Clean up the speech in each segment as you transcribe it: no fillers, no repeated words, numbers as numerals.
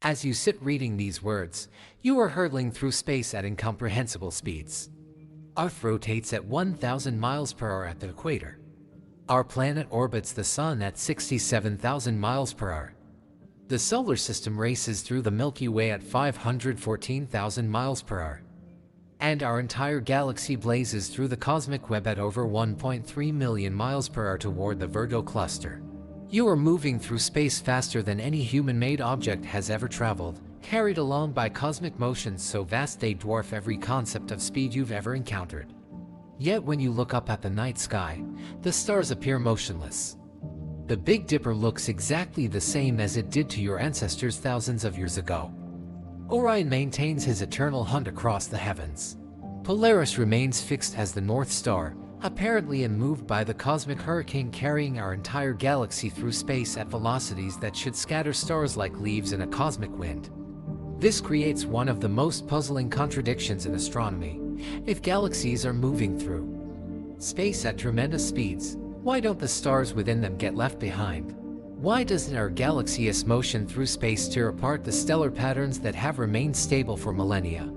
As you sit reading these words, you are hurtling through space at incomprehensible speeds. Earth rotates at 1,000 miles per hour at the equator. Our planet orbits the Sun at 67,000 miles per hour. The solar system races through the Milky Way at 514,000 miles per hour. And our entire galaxy blazes through the cosmic web at over 1.3 million miles per hour toward the Virgo cluster. You are moving through space faster than any human-made object has ever traveled, carried along by cosmic motions so vast they dwarf every concept of speed you've ever encountered. Yet when you look up at the night sky, the stars appear motionless. The Big Dipper looks exactly the same as it did to your ancestors thousands of years ago. Orion maintains his eternal hunt across the heavens. Polaris remains fixed as the North Star, apparently unmoved by the cosmic hurricane carrying our entire galaxy through space at velocities that should scatter stars like leaves in a cosmic wind. This creates one of the most puzzling contradictions in astronomy. If galaxies are moving through space at tremendous speeds, why don't the stars within them get left behind? Why doesn't our galaxy's motion through space tear apart the stellar patterns that have remained stable for millennia?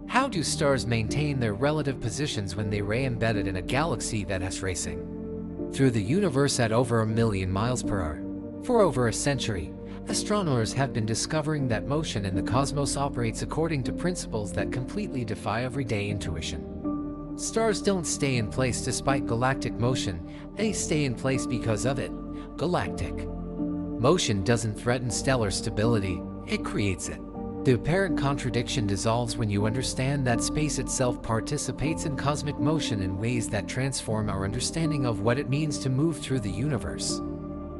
How do stars maintain their relative positions when they ray embedded in a galaxy that is racing through the universe at over 1 million miles per hour? For over a century, astronomers have been discovering that motion in the cosmos operates according to principles that completely defy everyday intuition. Stars don't stay in place despite galactic motion, they stay in place because of it. Galactic motion doesn't threaten stellar stability, it creates it. The apparent contradiction dissolves when you understand that space itself participates in cosmic motion in ways that transform our understanding of what it means to move through the universe.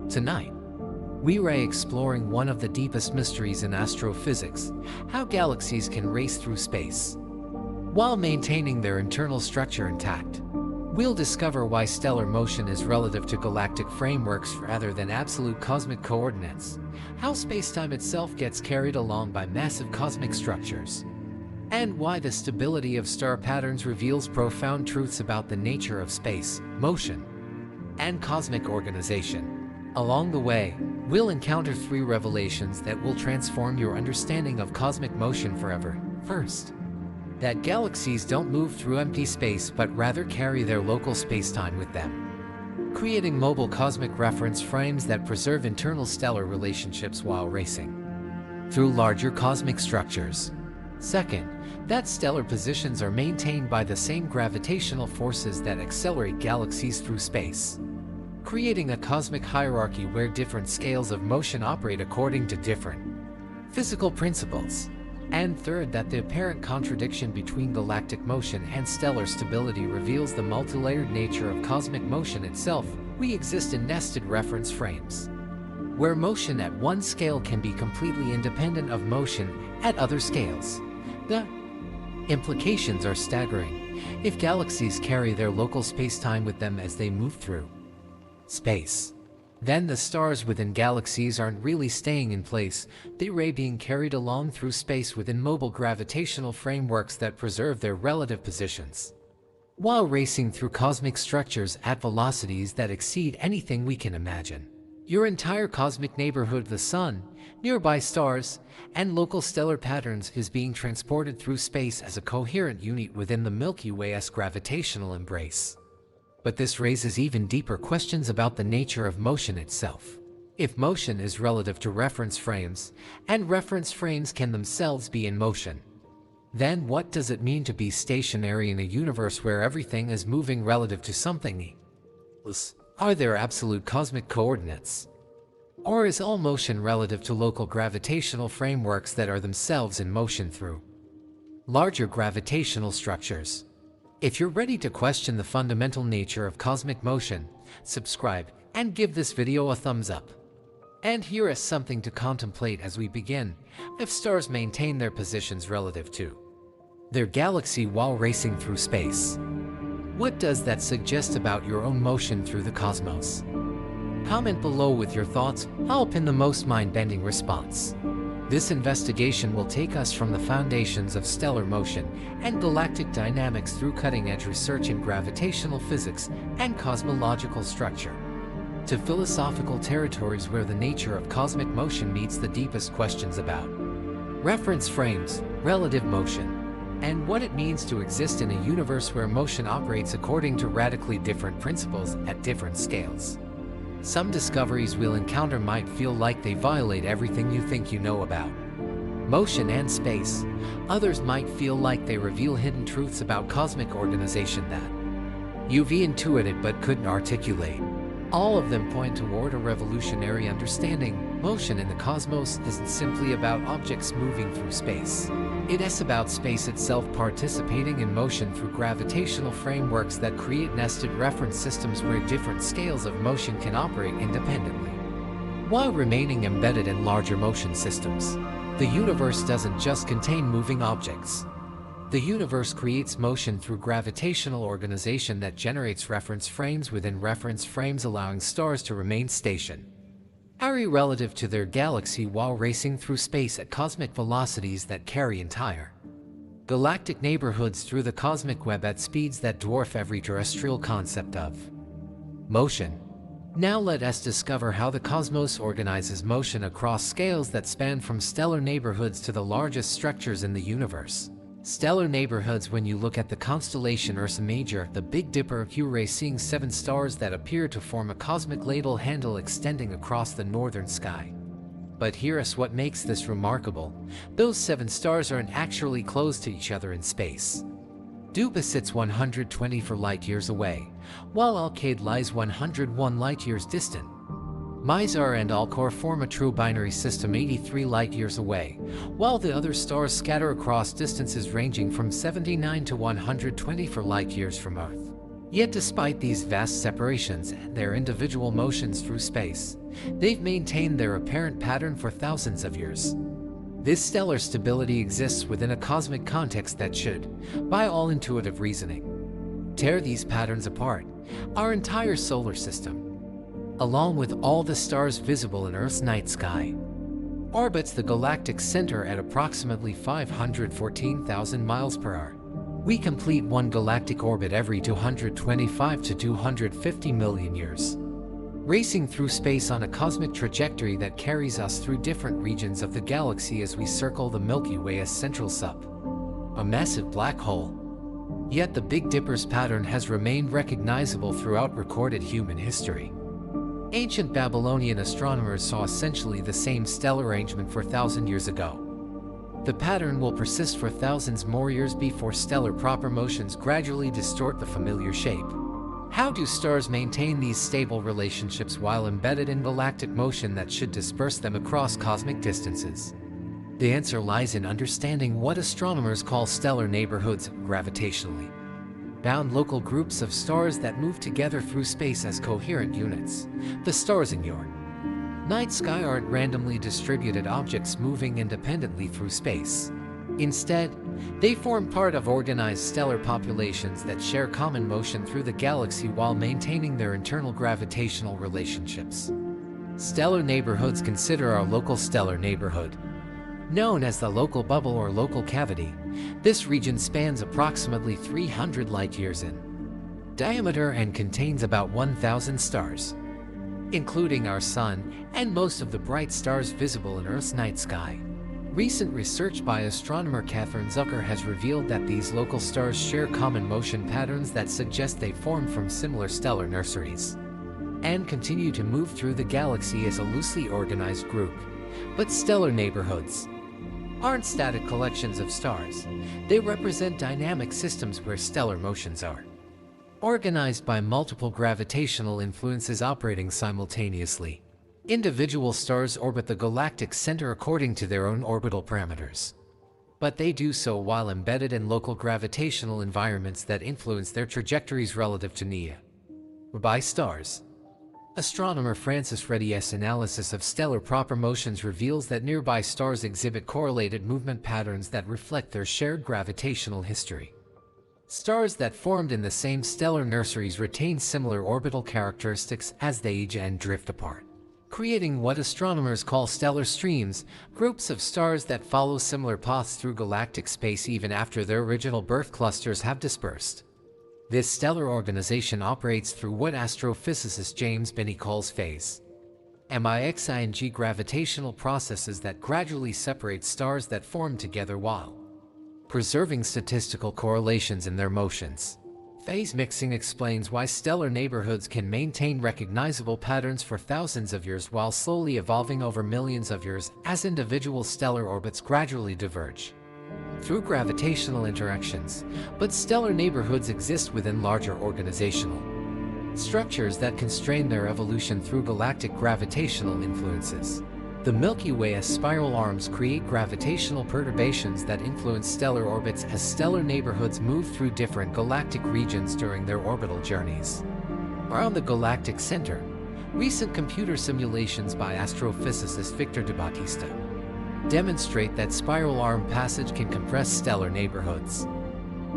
Tonight, we are exploring one of the deepest mysteries in astrophysics, how galaxies can race through space while maintaining their internal structure intact. We'll discover why stellar motion is relative to galactic frameworks rather than absolute cosmic coordinates, how spacetime itself gets carried along by massive cosmic structures, and why the stability of star patterns reveals profound truths about the nature of space, motion, and cosmic organization. Along the way, we'll encounter 3 revelations that will transform your understanding of cosmic motion forever. First, that galaxies don't move through empty space but rather carry their local spacetime with them, creating mobile cosmic reference frames that preserve internal stellar relationships while racing through larger cosmic structures. Second, that stellar positions are maintained by the same gravitational forces that accelerate galaxies through space, creating a cosmic hierarchy where different scales of motion operate according to different physical principles. And third, that the apparent contradiction between galactic motion and stellar stability reveals the multi-layered nature of cosmic motion itself. We exist in nested reference frames, where motion at one scale can be completely independent of motion at other scales. The implications are staggering. If galaxies carry their local spacetime with them as they move through space, then the stars within galaxies aren't really staying in place, they are being carried along through space within mobile gravitational frameworks that preserve their relative positions, while racing through cosmic structures at velocities that exceed anything we can imagine. Your entire cosmic neighborhood, the Sun, nearby stars, and local stellar patterns is being transported through space as a coherent unit within the Milky Way's gravitational embrace. But this raises even deeper questions about the nature of motion itself. If motion is relative to reference frames, and reference frames can themselves be in motion, then what does it mean to be stationary in a universe where everything is moving relative to something else? Are there absolute cosmic coordinates? Or is all motion relative to local gravitational frameworks that are themselves in motion through larger gravitational structures? If you're ready to question the fundamental nature of cosmic motion, subscribe and give this video a thumbs up. And here is something to contemplate as we begin. If stars maintain their positions relative to their galaxy while racing through space, what does that suggest about your own motion through the cosmos? Comment below with your thoughts. I'll pin the most mind-bending response. This investigation will take us from the foundations of stellar motion and galactic dynamics through cutting-edge research in gravitational physics and cosmological structure. to philosophical territories where the nature of cosmic motion meets the deepest questions about reference frames, relative motion, and what it means to exist in a universe where motion operates according to radically different principles at different scales. Some discoveries we'll encounter might feel like they violate everything you think you know about motion and space. Others might feel like they reveal hidden truths about cosmic organization that you've intuited but couldn't articulate. All of them point toward a revolutionary understanding. Motion in the cosmos isn't simply about objects moving through space. It is about space itself participating in motion through gravitational frameworks that create nested reference systems where different scales of motion can operate independently, while remaining embedded in larger motion systems. The universe doesn't just contain moving objects. The universe creates motion through gravitational organization that generates reference frames within reference frames, allowing stars to remain stationary relative to their galaxy while racing through space at cosmic velocities that carry entire galactic neighborhoods through the cosmic web at speeds that dwarf every terrestrial concept of motion. Now let us discover how the cosmos organizes motion across scales that span from stellar neighborhoods to the largest structures in the universe. Stellar neighborhoods. When you look at the constellation Ursa Major, the Big Dipper, you're seeing 7 stars that appear to form a cosmic ladle handle extending across the northern sky. But here's what makes this remarkable. Those 7 stars aren't actually close to each other in space. Duba sits 124 light-years away, while Alcade lies 101 light-years distant. Mizar and Alcor form a true binary system 83 light-years away, while the other stars scatter across distances ranging from 79 to 124 light-years from Earth. Yet despite these vast separations and their individual motions through space, they've maintained their apparent pattern for thousands of years. This stellar stability exists within a cosmic context that should, by all intuitive reasoning, tear these patterns apart. Our entire solar system, along with all the stars visible in Earth's night sky, orbits the galactic center at approximately 514,000 miles per hour. We complete one galactic orbit every 225 to 250 million years, racing through space on a cosmic trajectory that carries us through different regions of the galaxy as we circle the Milky Way, a central a massive black hole. Yet the Big Dipper's pattern has remained recognizable throughout recorded human history. Ancient Babylonian astronomers saw essentially the same stellar arrangement 4,000 years ago. The pattern will persist for thousands more years before stellar proper motions gradually distort the familiar shape. How do stars maintain these stable relationships while embedded in galactic motion that should disperse them across cosmic distances? The answer lies in understanding what astronomers call stellar neighborhoods, gravitationally bound local groups of stars that move together through space as coherent units. The stars in your night sky aren't randomly distributed objects moving independently through space. Instead, they form part of organized stellar populations that share common motion through the galaxy while maintaining their internal gravitational relationships. Stellar neighborhoods. Consider our local stellar neighborhood, known as the local bubble or local cavity. This region spans approximately 300 light-years in diameter and contains about 1,000 stars, including our Sun and most of the bright stars visible in Earth's night sky. Recent research by astronomer Catherine Zucker has revealed that these local stars share common motion patterns that suggest they formed from similar stellar nurseries and continue to move through the galaxy as a loosely organized group. But stellar neighborhoods aren't static collections of stars. They represent dynamic systems where stellar motions are organized by multiple gravitational influences operating simultaneously. Individual stars orbit the galactic center according to their own orbital parameters, but they do so while embedded in local gravitational environments that influence their trajectories relative to nearby stars. Astronomer Francis Reddy's analysis of stellar proper motions reveals that nearby stars exhibit correlated movement patterns that reflect their shared gravitational history. Stars that formed in the same stellar nurseries retain similar orbital characteristics as they age and drift apart, creating what astronomers call stellar streams, groups of stars that follow similar paths through galactic space even after their original birth clusters have dispersed. This stellar organization operates through what astrophysicist James Binney calls mixing gravitational processes that gradually separate stars that form together while preserving statistical correlations in their motions. Phase mixing explains why stellar neighborhoods can maintain recognizable patterns for thousands of years while slowly evolving over millions of years as individual stellar orbits gradually diverge through gravitational interactions. But stellar neighborhoods exist within larger organizational structures that constrain their evolution through galactic gravitational influences. The Milky Way's spiral arms create gravitational perturbations that influence stellar orbits as stellar neighborhoods move through different galactic regions during their orbital journeys. Around the galactic center, recent computer simulations by astrophysicist Victor de Bautista demonstrate that spiral arm passage can compress stellar neighborhoods,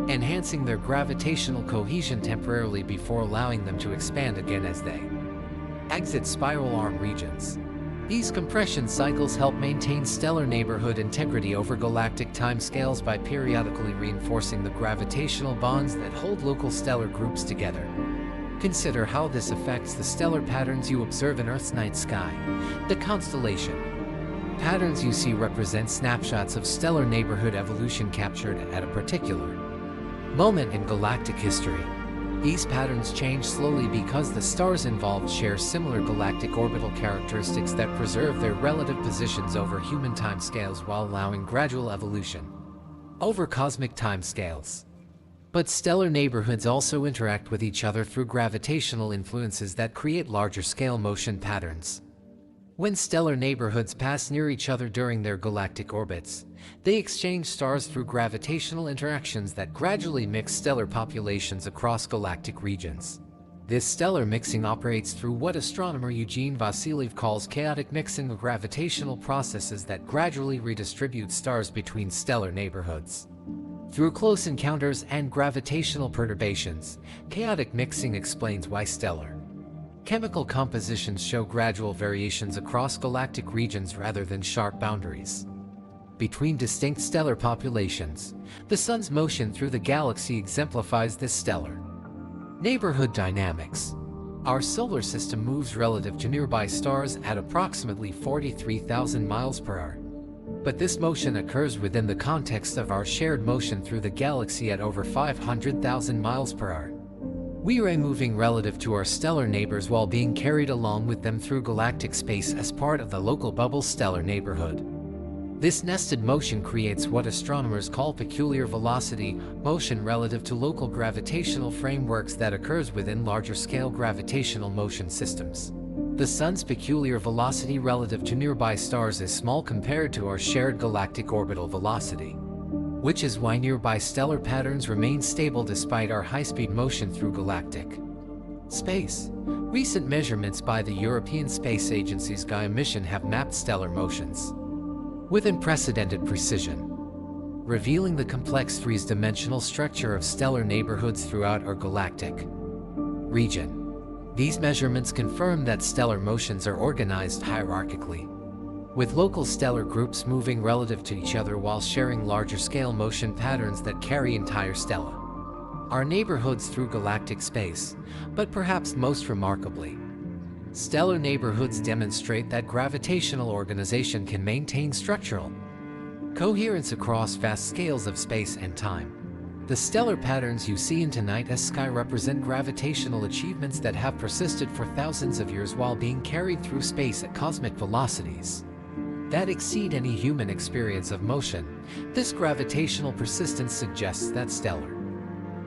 enhancing their gravitational cohesion temporarily before allowing them to expand again as they exit spiral arm regions. These compression cycles help maintain stellar neighborhood integrity over galactic timescales by periodically reinforcing the gravitational bonds that hold local stellar groups together. Consider how this affects the stellar patterns you observe in Earth's night sky. The constellation patterns you see represent snapshots of stellar neighborhood evolution captured at a particular moment in galactic history. These patterns change slowly because the stars involved share similar galactic orbital characteristics that preserve their relative positions over human timescales while allowing gradual evolution over cosmic timescales. But stellar neighborhoods also interact with each other through gravitational influences that create larger-scale motion patterns. When stellar neighborhoods pass near each other during their galactic orbits, they exchange stars through gravitational interactions that gradually mix stellar populations across galactic regions. This stellar mixing operates through what astronomer Eugene Vasiliev calls chaotic mixing of gravitational processes that gradually redistribute stars between stellar neighborhoods. Through close encounters and gravitational perturbations, chaotic mixing explains why stellar chemical compositions show gradual variations across galactic regions rather than sharp boundaries between distinct stellar populations. The Sun's motion through the galaxy exemplifies this stellar neighborhood dynamics. Our solar system moves relative to nearby stars at approximately 43,000 miles per hour. But this motion occurs within the context of our shared motion through the galaxy at over 500,000 miles per hour. We are moving relative to our stellar neighbors while being carried along with them through galactic space as part of the local bubble stellar neighborhood. This nested motion creates what astronomers call peculiar velocity motion relative to local gravitational frameworks that occurs within larger-scale gravitational motion systems. The Sun's peculiar velocity relative to nearby stars is small compared to our shared galactic orbital velocity, which is why nearby stellar patterns remain stable despite our high-speed motion through galactic space. Recent measurements by the European Space Agency's Gaia mission have mapped stellar motions with unprecedented precision, revealing the complex three-dimensional structure of stellar neighborhoods throughout our galactic region. These measurements confirm that stellar motions are organized hierarchically, with local stellar groups moving relative to each other while sharing larger-scale motion patterns that carry entire stella our neighborhoods through galactic space. But perhaps most remarkably, stellar neighborhoods demonstrate that gravitational organization can maintain structural coherence across vast scales of space and time. The stellar patterns you see in tonight's sky represent gravitational achievements that have persisted for thousands of years while being carried through space at cosmic velocities that exceed any human experience of motion. This gravitational persistence suggests that stellar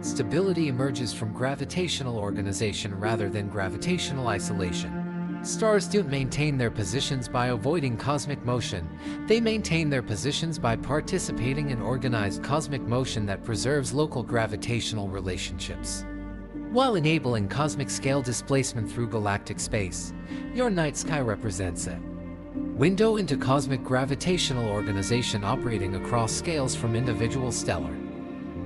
stability emerges from gravitational organization rather than gravitational isolation. Stars don't maintain their positions by avoiding cosmic motion. They maintain their positions by participating in organized cosmic motion that preserves local gravitational relationships, while enabling cosmic scale displacement through galactic space. Your night sky represents a window into cosmic gravitational organization operating across scales from individual stellar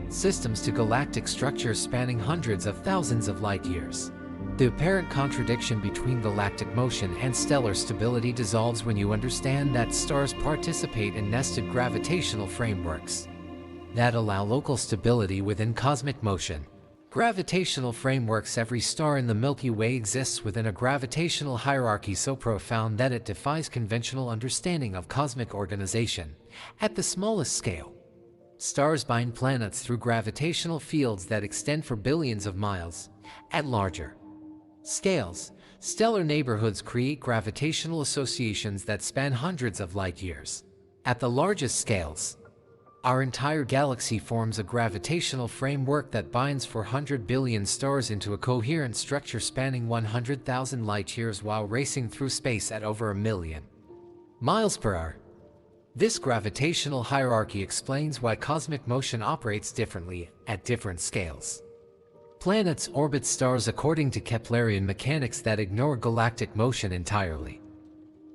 systems to galactic structures spanning hundreds of thousands of light years. The apparent contradiction between galactic motion and stellar stability dissolves when you understand that stars participate in nested gravitational frameworks that allow local stability within cosmic motion. Gravitational frameworks. Every star in the Milky Way exists within a gravitational hierarchy so profound that it defies conventional understanding of cosmic organization. At the smallest scale, stars bind planets through gravitational fields that extend for billions of miles. At larger scales, stellar neighborhoods create gravitational associations that span hundreds of light years. At the largest scales, our entire galaxy forms a gravitational framework that binds 400 billion stars into a coherent structure spanning 100,000 light-years while racing through space at over 1,000,000 miles per hour. This gravitational hierarchy explains why cosmic motion operates differently at different scales. Planets orbit stars according to Keplerian mechanics that ignore galactic motion entirely.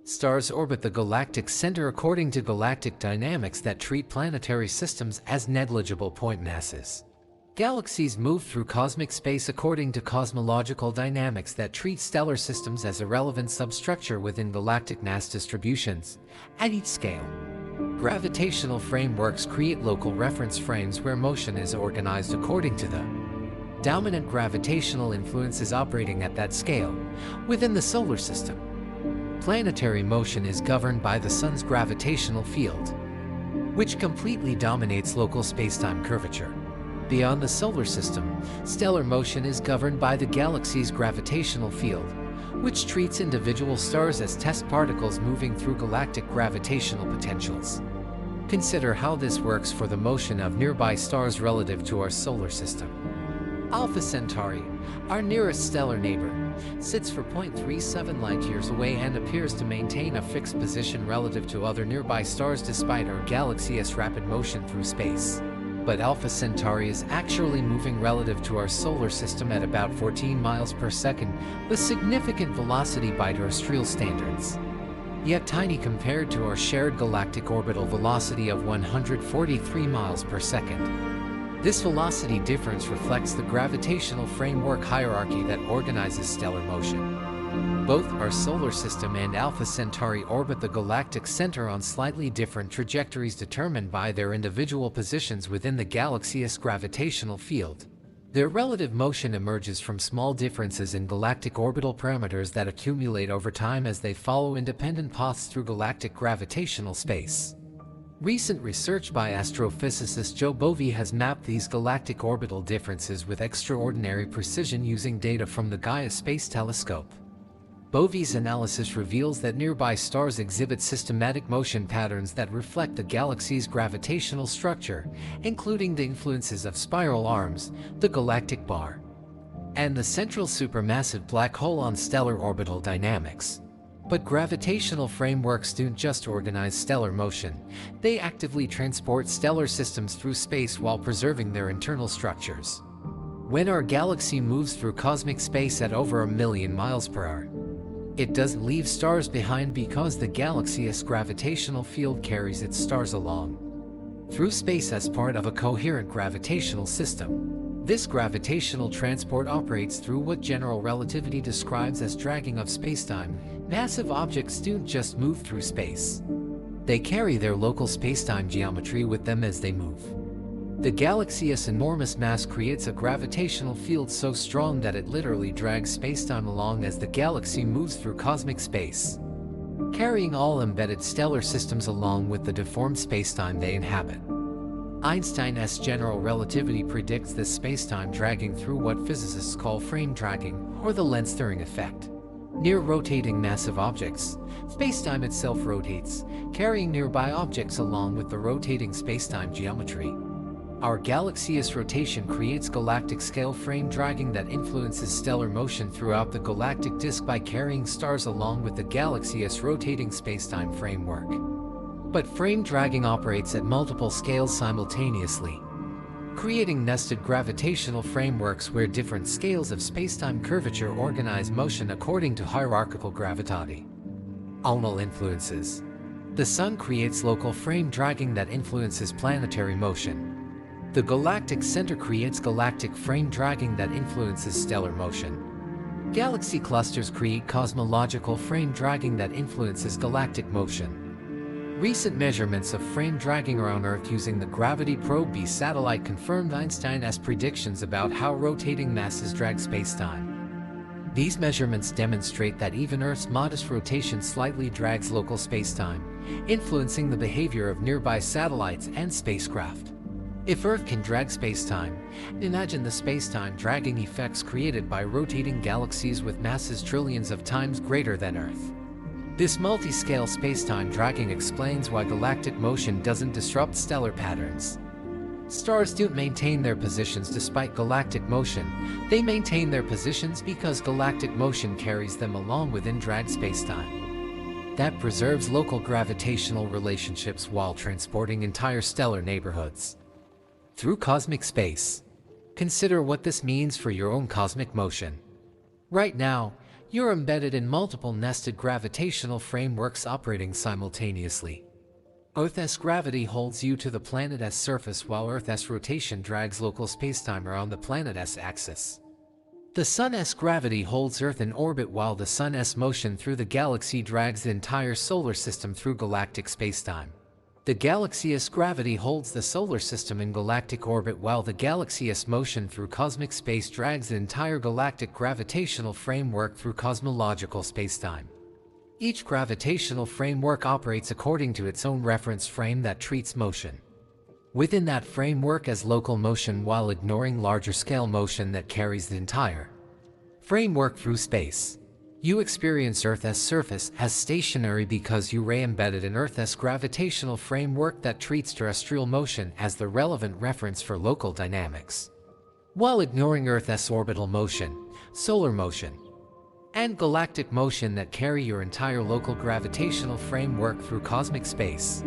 Stars orbit the galactic center according to galactic dynamics that treat planetary systems as negligible point masses. Galaxies move through cosmic space according to cosmological dynamics that treat stellar systems as irrelevant substructure within galactic mass distributions. At each scale, gravitational frameworks create local reference frames where motion is organized according to the dominant gravitational influences operating at that scale. Within the solar system, planetary motion is governed by the Sun's gravitational field, which completely dominates local spacetime curvature. Beyond the solar system, stellar motion is governed by the galaxy's gravitational field, which treats individual stars as test particles moving through galactic gravitational potentials. Consider how this works for the motion of nearby stars relative to our solar system. Alpha Centauri, our nearest stellar neighbor, sits 4.37 light-years away and appears to maintain a fixed position relative to other nearby stars despite our galaxy's rapid motion through space. But Alpha Centauri is actually moving relative to our solar system at about 14 miles per second, with significant velocity by terrestrial standards, yet tiny compared to our shared galactic orbital velocity of 143 miles per second. This velocity difference reflects the gravitational framework hierarchy that organizes stellar motion. Both our solar system and Alpha Centauri orbit the galactic center on slightly different trajectories determined by their individual positions within the galaxy's gravitational field. Their relative motion emerges from small differences in galactic orbital parameters that accumulate over time as they follow independent paths through galactic gravitational space. Recent research by astrophysicist Joe Bovee has mapped these galactic orbital differences with extraordinary precision using data from the Gaia Space Telescope. Bovee's analysis reveals that nearby stars exhibit systematic motion patterns that reflect the galaxy's gravitational structure, including the influences of spiral arms, the galactic bar, and the central supermassive black hole on stellar orbital dynamics. But gravitational frameworks don't just organize stellar motion, they actively transport stellar systems through space while preserving their internal structures. When our galaxy moves through cosmic space at over 1,000,000 miles per hour, it doesn't leave stars behind because the galaxy's gravitational field carries its stars along through space as part of a coherent gravitational system. This gravitational transport operates through what general relativity describes as dragging of spacetime. Massive objects don't just move through space. They carry their local spacetime geometry with them as they move. The galaxy's enormous mass creates a gravitational field so strong that it literally drags spacetime along as the galaxy moves through cosmic space, carrying all embedded stellar systems along with the deformed spacetime they inhabit. Einstein's general relativity predicts this spacetime dragging through what physicists call frame dragging, or the lens-stirring effect. Near rotating massive objects, spacetime itself rotates, carrying nearby objects along with the rotating spacetime geometry. Our galaxy's rotation creates galactic-scale frame dragging that influences stellar motion throughout the galactic disk by carrying stars along with the galaxy's rotating spacetime framework. But frame dragging operates at multiple scales simultaneously, creating nested gravitational frameworks where different scales of spacetime curvature organize motion according to hierarchical gravity. Almal influences. The Sun creates local frame dragging that influences planetary motion. The galactic center creates galactic frame dragging that influences stellar motion. Galaxy clusters create cosmological frame dragging that influences galactic motion. Recent measurements of frame dragging around Earth using the Gravity Probe B satellite confirmed Einstein's predictions about how rotating masses drag spacetime. These measurements demonstrate that even Earth's modest rotation slightly drags local spacetime, influencing the behavior of nearby satellites and spacecraft. If Earth can drag spacetime, imagine the spacetime dragging effects created by rotating galaxies with masses trillions of times greater than Earth. This multi-scale spacetime dragging explains why galactic motion doesn't disrupt stellar patterns. Stars don't maintain their positions despite galactic motion. They maintain their positions because galactic motion carries them along within drag spacetime. That preserves local gravitational relationships while transporting entire stellar neighborhoods through cosmic space. Consider what this means for your own cosmic motion. Right now, you're embedded in multiple nested gravitational frameworks operating simultaneously. Earth's gravity holds you to the planet's surface while Earth's rotation drags local spacetime around the planet's axis. The Sun's gravity holds Earth in orbit while the Sun's motion through the galaxy drags the entire solar system through galactic spacetime. The galaxy's gravity holds the solar system in galactic orbit while the galaxy's motion through cosmic space drags the entire galactic gravitational framework through cosmological spacetime. Each gravitational framework operates according to its own reference frame that treats motion within that framework as local motion while ignoring larger-scale motion that carries the entire framework through space. You experience Earth's surface as stationary because you are embedded in Earth's gravitational framework that treats terrestrial motion as the relevant reference for local dynamics, while ignoring Earth's orbital motion, solar motion, and galactic motion that carry your entire local gravitational framework through cosmic space.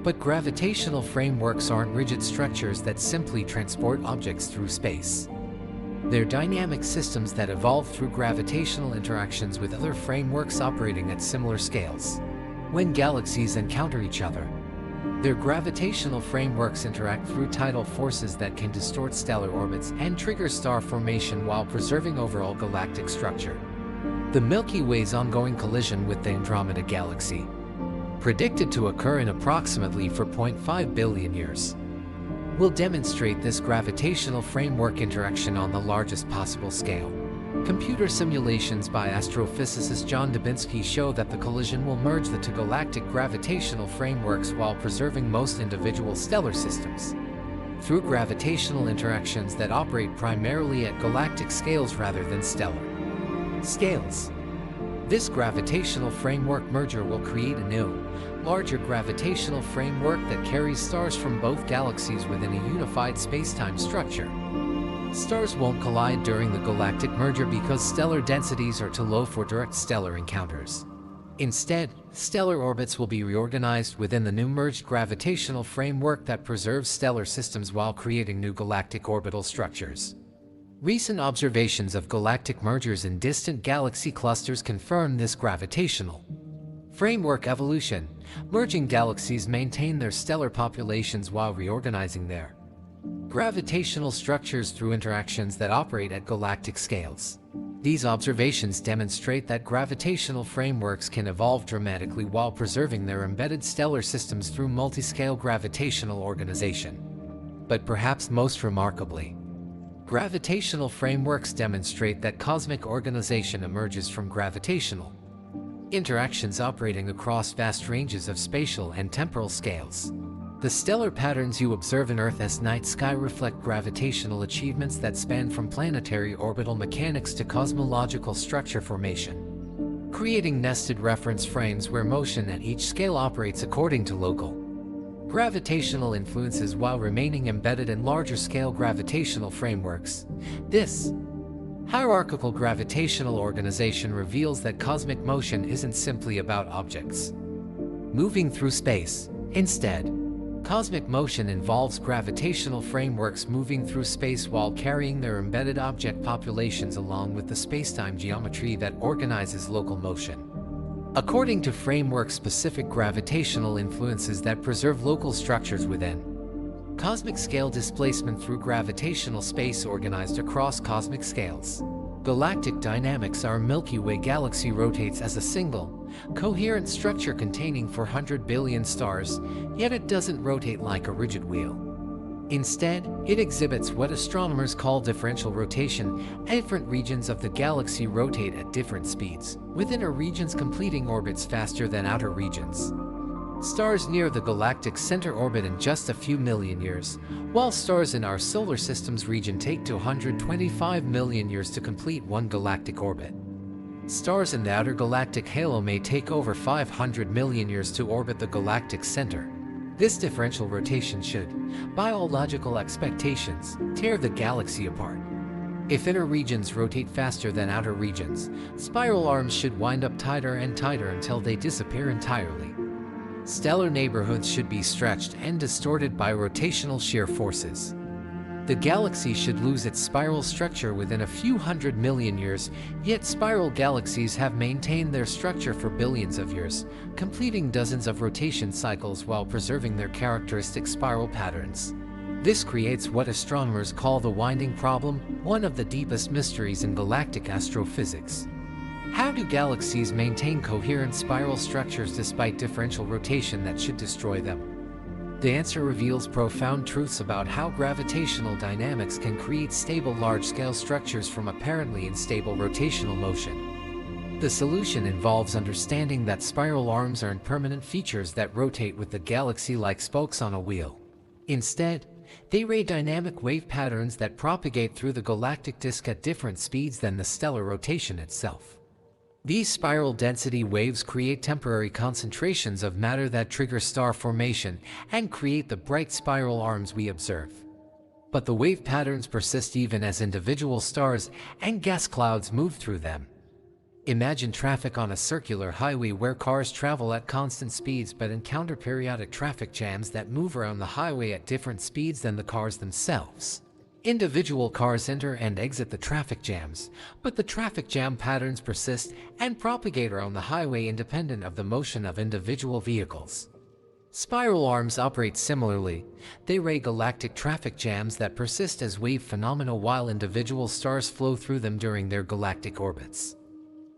But gravitational frameworks aren't rigid structures that simply transport objects through space. They're dynamic systems that evolve through gravitational interactions with other frameworks operating at similar scales. When galaxies encounter each other, their gravitational frameworks interact through tidal forces that can distort stellar orbits and trigger star formation while preserving overall galactic structure. The Milky Way's ongoing collision with the Andromeda Galaxy, predicted to occur in approximately 4.5 billion years, will demonstrate this gravitational framework interaction on the largest possible scale. Computer simulations by astrophysicist John Dubinsky show that the collision will merge the two galactic gravitational frameworks while preserving most individual stellar systems through gravitational interactions that operate primarily at galactic scales rather than stellar scales. This gravitational framework merger will create a new, larger gravitational framework that carries stars from both galaxies within a unified spacetime structure. Stars won't collide during the galactic merger because stellar densities are too low for direct stellar encounters. Instead, stellar orbits will be reorganized within the new merged gravitational framework that preserves stellar systems while creating new galactic orbital structures. Recent observations of galactic mergers in distant galaxy clusters confirm this gravitational framework evolution. Merging galaxies maintain their stellar populations while reorganizing their gravitational structures through interactions that operate at galactic scales. These observations demonstrate that gravitational frameworks can evolve dramatically while preserving their embedded stellar systems through multiscale gravitational organization. But perhaps most remarkably, gravitational frameworks demonstrate that cosmic organization emerges from gravitational interactions operating across vast ranges of spatial and temporal scales. The stellar patterns you observe in Earth's night sky reflect gravitational achievements that span from planetary orbital mechanics to cosmological structure formation, creating nested reference frames where motion at each scale operates according to local gravitational influences while remaining embedded in larger-scale gravitational frameworks. This hierarchical gravitational organization reveals that cosmic motion isn't simply about objects moving through space. Instead, cosmic motion involves gravitational frameworks moving through space while carrying their embedded object populations along with the spacetime geometry that organizes local motion. According to framework-specific gravitational influences that preserve local structures within cosmic scale displacement through gravitational space organized across cosmic scales. Galactic dynamics. Our Milky Way galaxy rotates as a single, coherent structure containing 400 billion stars, yet it doesn't rotate like a rigid wheel. Instead, it exhibits what astronomers call differential rotation. Different regions of the galaxy rotate at different speeds, with inner regions completing orbits faster than outer regions. Stars near the galactic center orbit in just a few million years, while stars in our solar system's region take to 125 million years to complete one galactic orbit. Stars in the outer galactic halo may take over 500 million years to orbit the galactic center. This differential rotation should, by all logical expectations, tear the galaxy apart. If inner regions rotate faster than outer regions, spiral arms should wind up tighter and tighter until they disappear entirely. Stellar neighborhoods should be stretched and distorted by rotational shear forces. The galaxy should lose its spiral structure within a few 100 million years, yet spiral galaxies have maintained their structure for billions of years, completing dozens of rotation cycles while preserving their characteristic spiral patterns. This creates what astronomers call the winding problem, one of the deepest mysteries in galactic astrophysics. How do galaxies maintain coherent spiral structures despite differential rotation that should destroy them? The answer reveals profound truths about how gravitational dynamics can create stable large-scale structures from apparently unstable rotational motion. The solution involves understanding that spiral arms aren't permanent features that rotate with the galaxy like spokes on a wheel. Instead, they ray dynamic wave patterns that propagate through the galactic disk at different speeds than the stellar rotation itself. These spiral density waves create temporary concentrations of matter that trigger star formation and create the bright spiral arms we observe. But the wave patterns persist even as individual stars and gas clouds move through them. Imagine traffic on a circular highway where cars travel at constant speeds but encounter periodic traffic jams that move around the highway at different speeds than the cars themselves. Individual cars enter and exit the traffic jams, but the traffic jam patterns persist and propagate around the highway independent of the motion of individual vehicles. Spiral arms operate similarly. They ray galactic traffic jams that persist as wave phenomena while individual stars flow through them during their galactic orbits.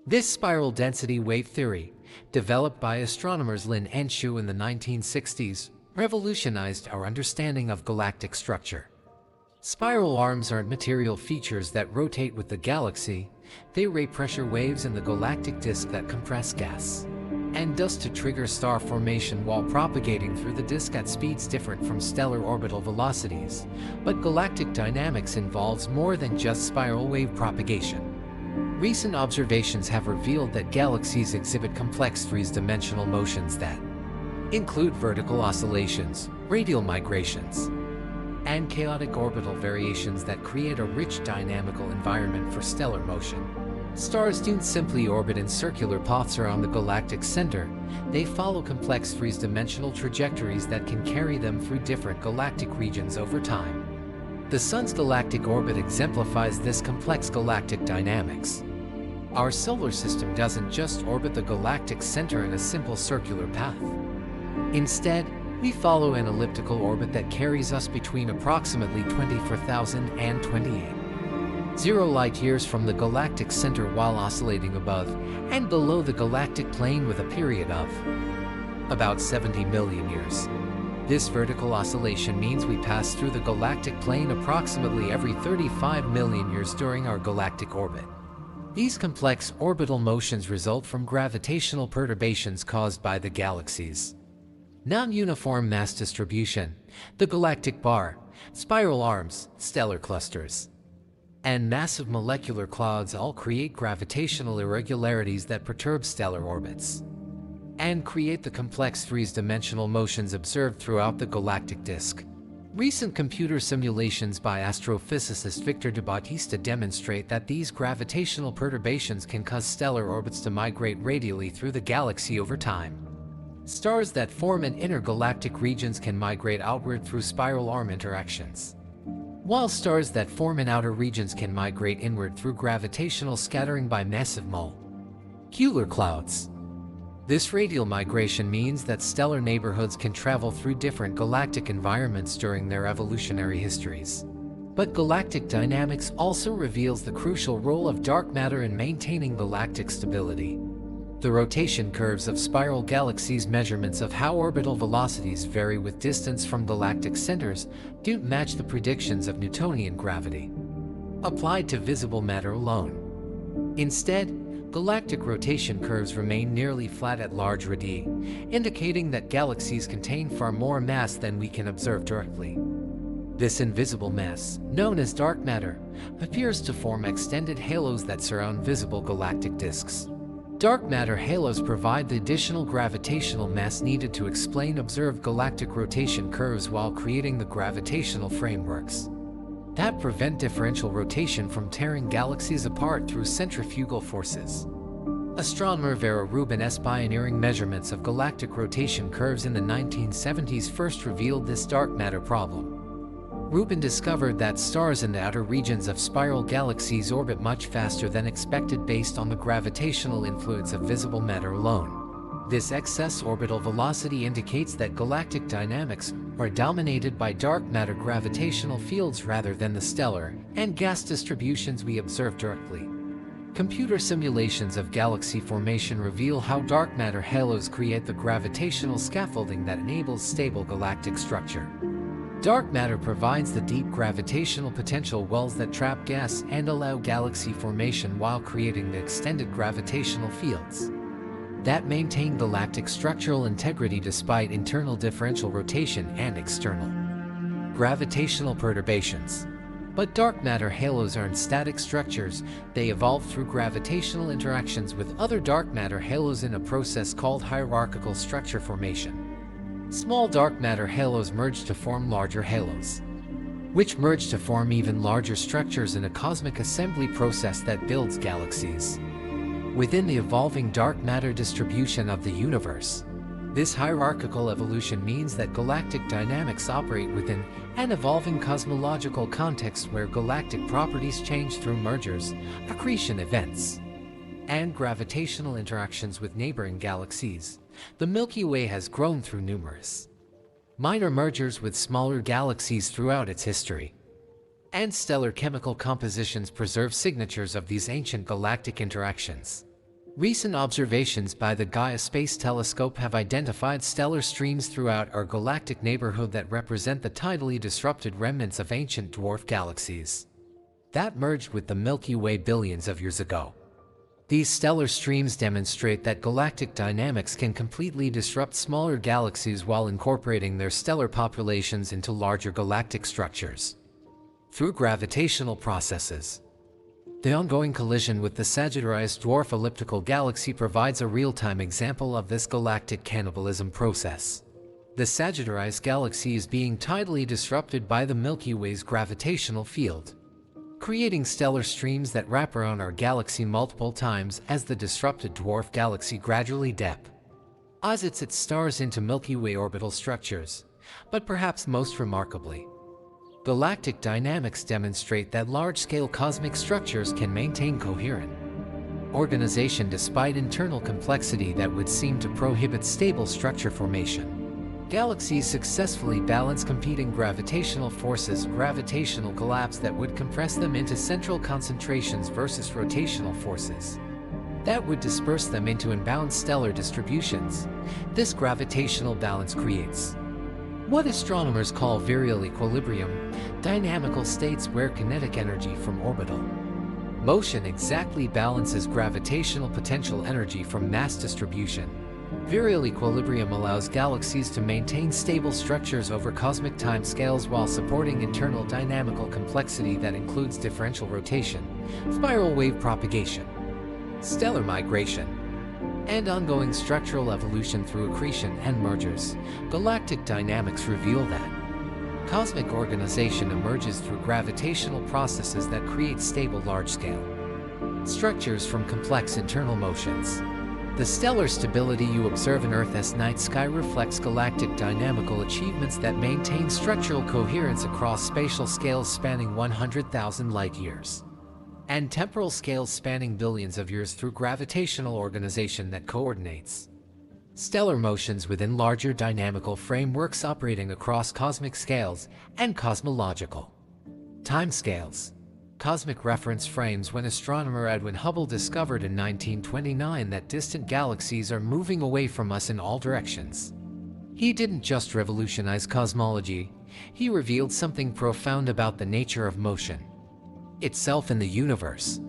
This spiral density wave theory, developed by astronomers Lin and Xu in the 1960s, revolutionized our understanding of galactic structure. Spiral arms aren't material features that rotate with the galaxy. They ray pressure waves in the galactic disk that compress gas and dust to trigger star formation while propagating through the disk at speeds different from stellar orbital velocities. But galactic dynamics involves more than just spiral wave propagation. Recent observations have revealed that galaxies exhibit complex three-dimensional motions that include vertical oscillations, radial migrations, and chaotic orbital variations that create a rich dynamical environment for stellar motion. Stars don't simply orbit in circular paths around the galactic center. They follow complex three-dimensional trajectories that can carry them through different galactic regions over time. The Sun's galactic orbit exemplifies this complex galactic dynamics. Our solar system doesn't just orbit the galactic center in a simple circular path. Instead, we follow an elliptical orbit that carries us between approximately 24,000 and 28,000 light-years from the galactic center while oscillating above and below the galactic plane with a period of about 70 million years. This vertical oscillation means we pass through the galactic plane approximately every 35 million years during our galactic orbit. These complex orbital motions result from gravitational perturbations caused by the galaxies. Non-uniform mass distribution, the galactic bar, spiral arms, stellar clusters, and massive molecular clouds all create gravitational irregularities that perturb stellar orbits and create the complex three-dimensional motions observed throughout the galactic disk. Recent computer simulations by astrophysicist Victor de Bautista demonstrate that these gravitational perturbations can cause stellar orbits to migrate radially through the galaxy over time. Stars that form in intergalactic regions can migrate outward through spiral arm interactions, while stars that form in outer regions can migrate inward through gravitational scattering by massive molecular clouds. This radial migration means that stellar neighborhoods can travel through different galactic environments during their evolutionary histories. But galactic dynamics also reveals the crucial role of dark matter in maintaining galactic stability. The rotation curves of spiral galaxies, measurements of how orbital velocities vary with distance from galactic centers, don't match the predictions of Newtonian gravity applied to visible matter alone. Instead, galactic rotation curves remain nearly flat at large radii, indicating that galaxies contain far more mass than we can observe directly. This invisible mass, known as dark matter, appears to form extended halos that surround visible galactic disks. Dark matter halos provide the additional gravitational mass needed to explain observed galactic rotation curves while creating the gravitational frameworks that prevent differential rotation from tearing galaxies apart through centrifugal forces. Astronomer Vera Rubin's pioneering measurements of galactic rotation curves in the 1970s first revealed this dark matter problem. Rubin discovered that stars in the outer regions of spiral galaxies orbit much faster than expected based on the gravitational influence of visible matter alone. This excess orbital velocity indicates that galactic dynamics are dominated by dark matter gravitational fields rather than the stellar and gas distributions we observe directly. Computer simulations of galaxy formation reveal how dark matter halos create the gravitational scaffolding that enables stable galactic structure. Dark matter provides the deep gravitational potential wells that trap gas and allow galaxy formation while creating the extended gravitational fields that maintain galactic structural integrity despite internal differential rotation and external gravitational perturbations. But dark matter halos aren't static structures, they evolve through gravitational interactions with other dark matter halos in a process called hierarchical structure formation. Small dark matter halos merge to form larger halos, which merge to form even larger structures in a cosmic assembly process that builds galaxies within the evolving dark matter distribution of the universe. This hierarchical evolution means that galactic dynamics operate within an evolving cosmological context where galactic properties change through mergers, accretion events, and gravitational interactions with neighboring galaxies. The Milky Way has grown through numerous minor mergers with smaller galaxies throughout its history, and stellar chemical compositions preserve signatures of these ancient galactic interactions. Recent observations by the Gaia Space Telescope have identified stellar streams throughout our galactic neighborhood that represent the tidally disrupted remnants of ancient dwarf galaxies that merged with the Milky Way billions of years ago. These stellar streams demonstrate that galactic dynamics can completely disrupt smaller galaxies while incorporating their stellar populations into larger galactic structures through gravitational processes. The ongoing collision with the Sagittarius dwarf elliptical galaxy provides a real-time example of this galactic cannibalism process. The Sagittarius galaxy is being tidally disrupted by the Milky Way's gravitational field, creating stellar streams that wrap around our galaxy multiple times as the disrupted dwarf galaxy gradually deposits its stars into Milky Way orbital structures. But perhaps most remarkably, galactic dynamics demonstrate that large-scale cosmic structures can maintain coherent organization despite internal complexity that would seem to prohibit stable structure formation. Galaxies successfully balance competing gravitational forces, gravitational collapse that would compress them into central concentrations versus rotational forces that would disperse them into imbalanced stellar distributions. This gravitational balance creates what astronomers call virial equilibrium, dynamical states where kinetic energy from orbital motion exactly balances gravitational potential energy from mass distribution. Virial equilibrium allows galaxies to maintain stable structures over cosmic timescales while supporting internal dynamical complexity that includes differential rotation, spiral wave propagation, stellar migration, and ongoing structural evolution through accretion and mergers. Galactic dynamics reveal that cosmic organization emerges through gravitational processes that create stable large-scale structures from complex internal motions. The stellar stability you observe in Earth's night sky reflects galactic dynamical achievements that maintain structural coherence across spatial scales spanning 100,000 light-years and temporal scales spanning billions of years through gravitational organization that coordinates stellar motions within larger dynamical frameworks operating across cosmic scales and cosmological Timescales. Cosmic reference frames. When astronomer Edwin Hubble discovered in 1929 that distant galaxies are moving away from us in all directions. He didn't just revolutionize cosmology, he revealed something profound about the nature of motion itself in the universe.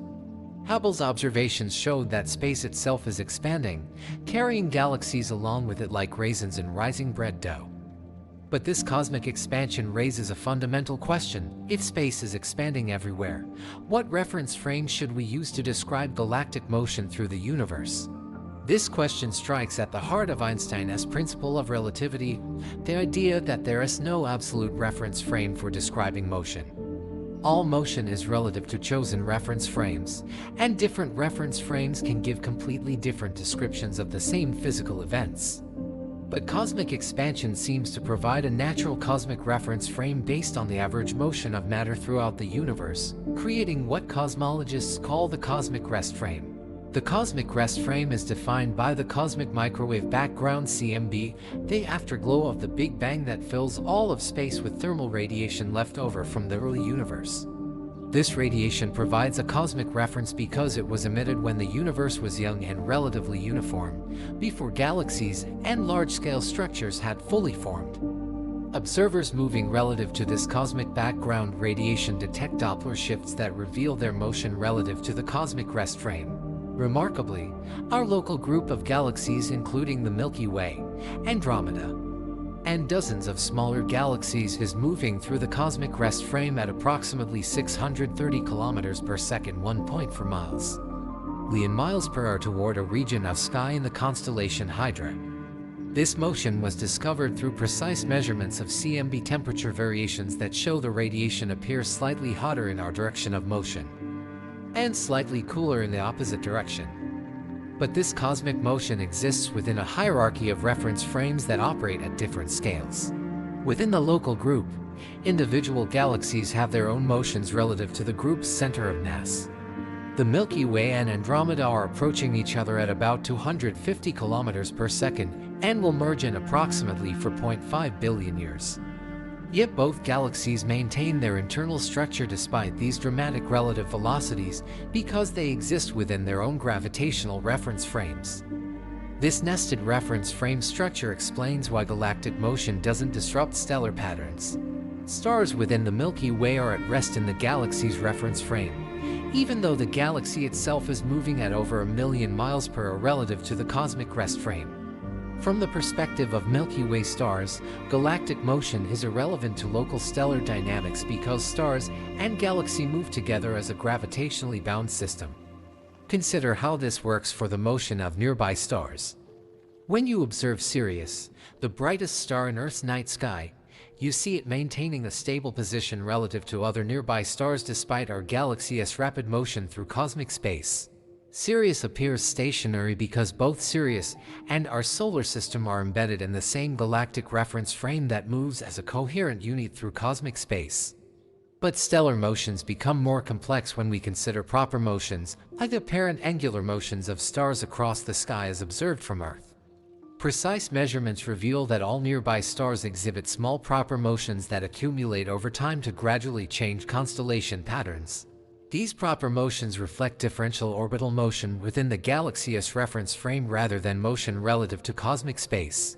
Hubble's observations showed that space itself is expanding, carrying galaxies along with it like raisins in rising bread dough. But this cosmic expansion raises a fundamental question. If space is expanding everywhere, what reference frame should we use to describe galactic motion through the universe? This question strikes at the heart of Einstein's principle of relativity, the idea that there is no absolute reference frame for describing motion. All motion is relative to chosen reference frames, and different reference frames can give completely different descriptions of the same physical events. But cosmic expansion seems to provide a natural cosmic reference frame based on the average motion of matter throughout the universe, creating what cosmologists call the cosmic rest frame. The cosmic rest frame is defined by the cosmic microwave background (CMB), the afterglow of the Big Bang that fills all of space with thermal radiation left over from the early universe. This radiation provides a cosmic reference because it was emitted when the universe was young and relatively uniform, before galaxies and large-scale structures had fully formed. Observers moving relative to this cosmic background radiation detect Doppler shifts that reveal their motion relative to the cosmic rest frame. Remarkably, our local group of galaxies, including the Milky Way, Andromeda, and dozens of smaller galaxies, is moving through the cosmic rest frame at approximately 630 kilometers per second, 1.4 miles per hour toward a region of sky in the constellation Hydra. This motion was discovered through precise measurements of CMB temperature variations that show the radiation appears slightly hotter in our direction of motion and slightly cooler in the opposite direction. But this cosmic motion exists within a hierarchy of reference frames that operate at different scales. Within the local group, individual galaxies have their own motions relative to the group's center of mass. The Milky Way and Andromeda are approaching each other at about 250 kilometers per second and will merge in approximately 4.5 billion years. Yet both galaxies maintain their internal structure despite these dramatic relative velocities because they exist within their own gravitational reference frames. This nested reference frame structure explains why galactic motion doesn't disrupt stellar patterns. Stars within the Milky Way are at rest in the galaxy's reference frame, even though the galaxy itself is moving at over 1,000,000 miles per hour relative to the cosmic rest frame. From the perspective of Milky Way stars, galactic motion is irrelevant to local stellar dynamics because stars and galaxy move together as a gravitationally bound system. Consider how this works for the motion of nearby stars. When you observe Sirius, the brightest star in Earth's night sky, you see it maintaining a stable position relative to other nearby stars despite our galaxy's rapid motion through cosmic space. Sirius appears stationary because both Sirius and our solar system are embedded in the same galactic reference frame that moves as a coherent unit through cosmic space. But stellar motions become more complex when we consider proper motions, like the apparent angular motions of stars across the sky as observed from Earth. Precise measurements reveal that all nearby stars exhibit small proper motions that accumulate over time to gradually change constellation patterns. These proper motions reflect differential orbital motion within the galaxy's reference frame rather than motion relative to cosmic space.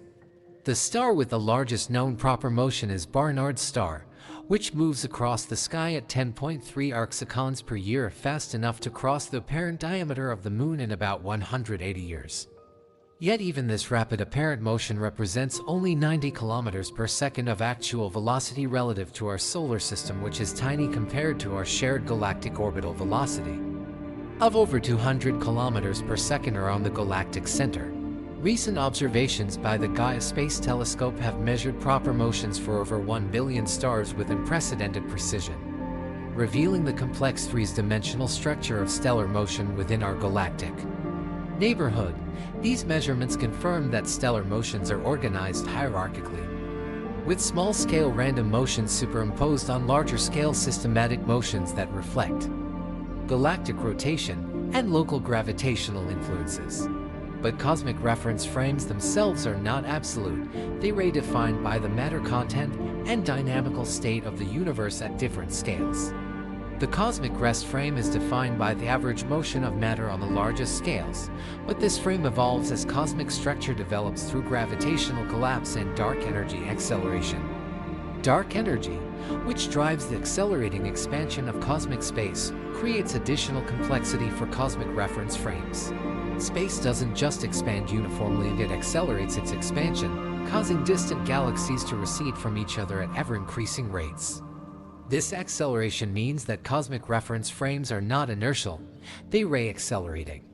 The star with the largest known proper motion is Barnard's star, which moves across the sky at 10.3 arcseconds per year, fast enough to cross the apparent diameter of the Moon in about 180 years. Yet even this rapid apparent motion represents only 90 kilometers per second of actual velocity relative to our solar system, which is tiny compared to our shared galactic orbital velocity of over 200 kilometers per second around the galactic center. Recent observations by the Gaia Space Telescope have measured proper motions for over 1 billion stars with unprecedented precision, revealing the complex three-dimensional structure of stellar motion within our galactic neighborhood. These measurements confirm that stellar motions are organized hierarchically, with small-scale random motions superimposed on larger-scale systematic motions that reflect galactic rotation and local gravitational influences. But cosmic reference frames themselves are not absolute. They are defined by the matter content and dynamical state of the universe at different scales. The cosmic rest frame is defined by the average motion of matter on the largest scales, but this frame evolves as cosmic structure develops through gravitational collapse and dark energy acceleration. Dark energy, which drives the accelerating expansion of cosmic space, creates additional complexity for cosmic reference frames. Space doesn't just expand uniformly, it accelerates its expansion, causing distant galaxies to recede from each other at ever-increasing rates. This acceleration means that cosmic reference frames are not inertial, they are accelerating.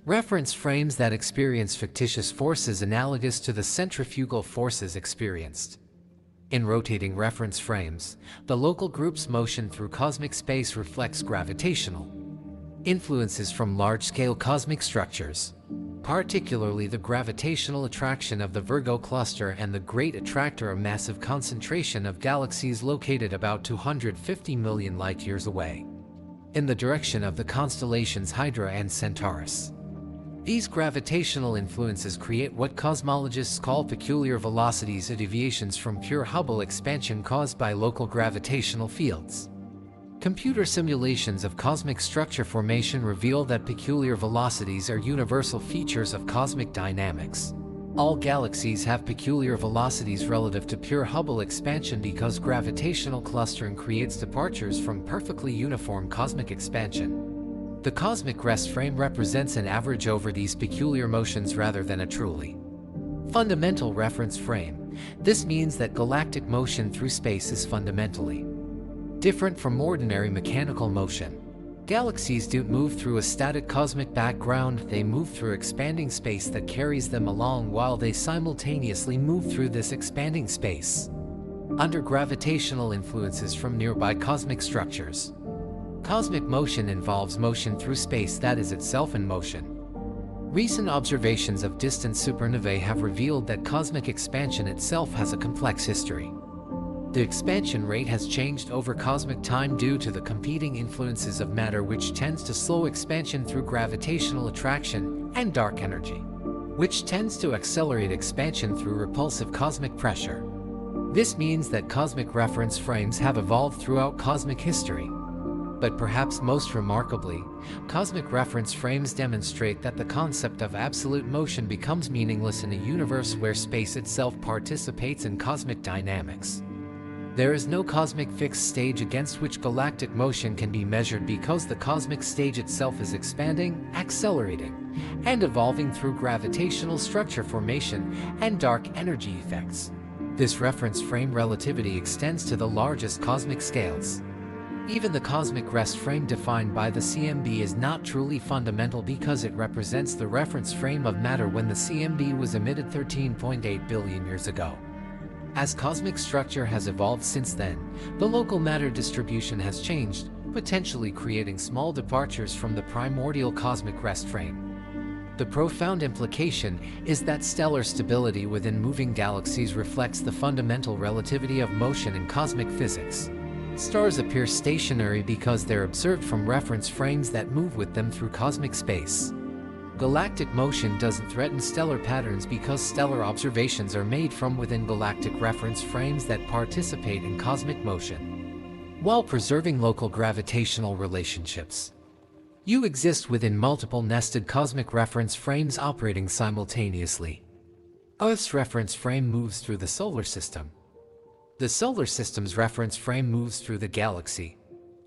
Reference frames that experience fictitious forces analogous to the centrifugal forces experienced. In rotating reference frames, the local group's motion through cosmic space reflects gravitational influences from large-scale cosmic structures, particularly the gravitational attraction of the Virgo cluster and the Great Attractor, a massive concentration of galaxies located about 250 million light-years away, in the direction of the constellations Hydra and Centaurus. These gravitational influences create what cosmologists call peculiar velocities, or deviations from pure Hubble expansion caused by local gravitational fields. Computer simulations of cosmic structure formation reveal that peculiar velocities are universal features of cosmic dynamics. All galaxies have peculiar velocities relative to pure Hubble expansion because gravitational clustering creates departures from perfectly uniform cosmic expansion. The cosmic rest frame represents an average over these peculiar motions rather than a truly fundamental reference frame. This means that galactic motion through space is fundamentally different from ordinary mechanical motion. Galaxies don't move through a static cosmic background, they move through expanding space that carries them along while they simultaneously move through this expanding space under gravitational influences from nearby cosmic structures. Cosmic motion involves motion through space that is itself in motion. Recent observations of distant supernovae have revealed that cosmic expansion itself has a complex history. The expansion rate has changed over cosmic time due to the competing influences of matter, which tends to slow expansion through gravitational attraction, and dark energy, which tends to accelerate expansion through repulsive cosmic pressure. This means that cosmic reference frames have evolved throughout cosmic history. But perhaps most remarkably, cosmic reference frames demonstrate that the concept of absolute motion becomes meaningless in a universe where space itself participates in cosmic dynamics. There is no cosmic fixed stage against which galactic motion can be measured because the cosmic stage itself is expanding, accelerating, and evolving through gravitational structure formation and dark energy effects. This reference frame relativity extends to the largest cosmic scales. Even the cosmic rest frame defined by the CMB is not truly fundamental because it represents the reference frame of matter when the CMB was emitted 13.8 billion years ago. As cosmic structure has evolved since then, the local matter distribution has changed, potentially creating small departures from the primordial cosmic rest frame. The profound implication is that stellar stability within moving galaxies reflects the fundamental relativity of motion in cosmic physics. Stars appear stationary because they're observed from reference frames that move with them through cosmic space. Galactic motion doesn't threaten stellar patterns because stellar observations are made from within galactic reference frames that participate in cosmic motion, while preserving local gravitational relationships. You exist within multiple nested cosmic reference frames operating simultaneously. Earth's reference frame moves through the solar system. The solar system's reference frame moves through the galaxy.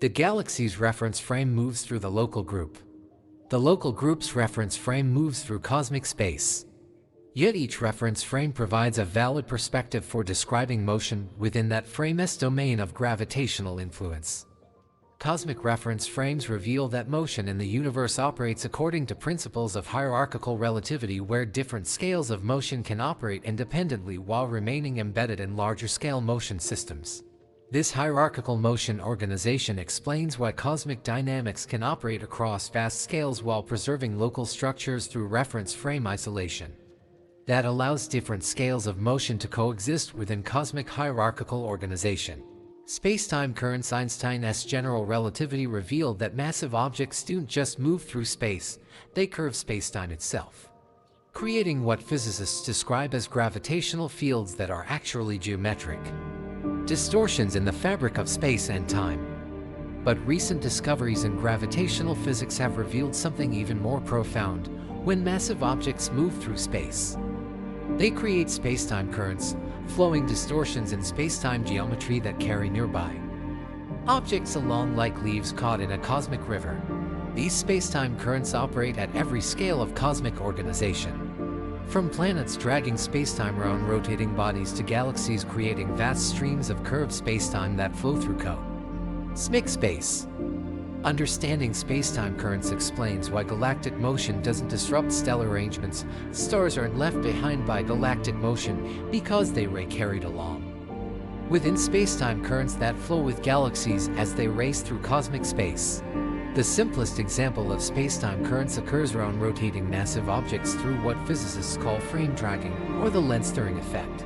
The galaxy's reference frame moves through the local group. The local group's reference frame moves through cosmic space. Yet each reference frame provides a valid perspective for describing motion within that frame's domain of gravitational influence. Cosmic reference frames reveal that motion in the universe operates according to principles of hierarchical relativity, where different scales of motion can operate independently while remaining embedded in larger-scale motion systems. This hierarchical motion organization explains why cosmic dynamics can operate across vast scales while preserving local structures through reference frame isolation. That allows different scales of motion to coexist within cosmic hierarchical organization. Space-time currents. Einstein's general relativity revealed that massive objects don't just move through space, they curve spacetime itself. creating what physicists describe as gravitational fields that are actually geometric distortions in the fabric of space and time. But recent discoveries in gravitational physics have revealed something even more profound. When massive objects move through space, they create space-time currents, flowing distortions in space-time geometry that carry nearby objects along like leaves caught in a cosmic river. These space-time currents operate at every scale of cosmic organization, from planets dragging space-time around rotating bodies to galaxies creating vast streams of curved space-time that flow through cosmic space. Understanding space-time currents explains why galactic motion doesn't disrupt stellar arrangements. Stars aren't left behind by galactic motion because they are carried along within space-time currents that flow with galaxies as they race through cosmic space. The simplest example of space-time currents occurs around rotating massive objects through what physicists call frame dragging, or the lens-stirring effect.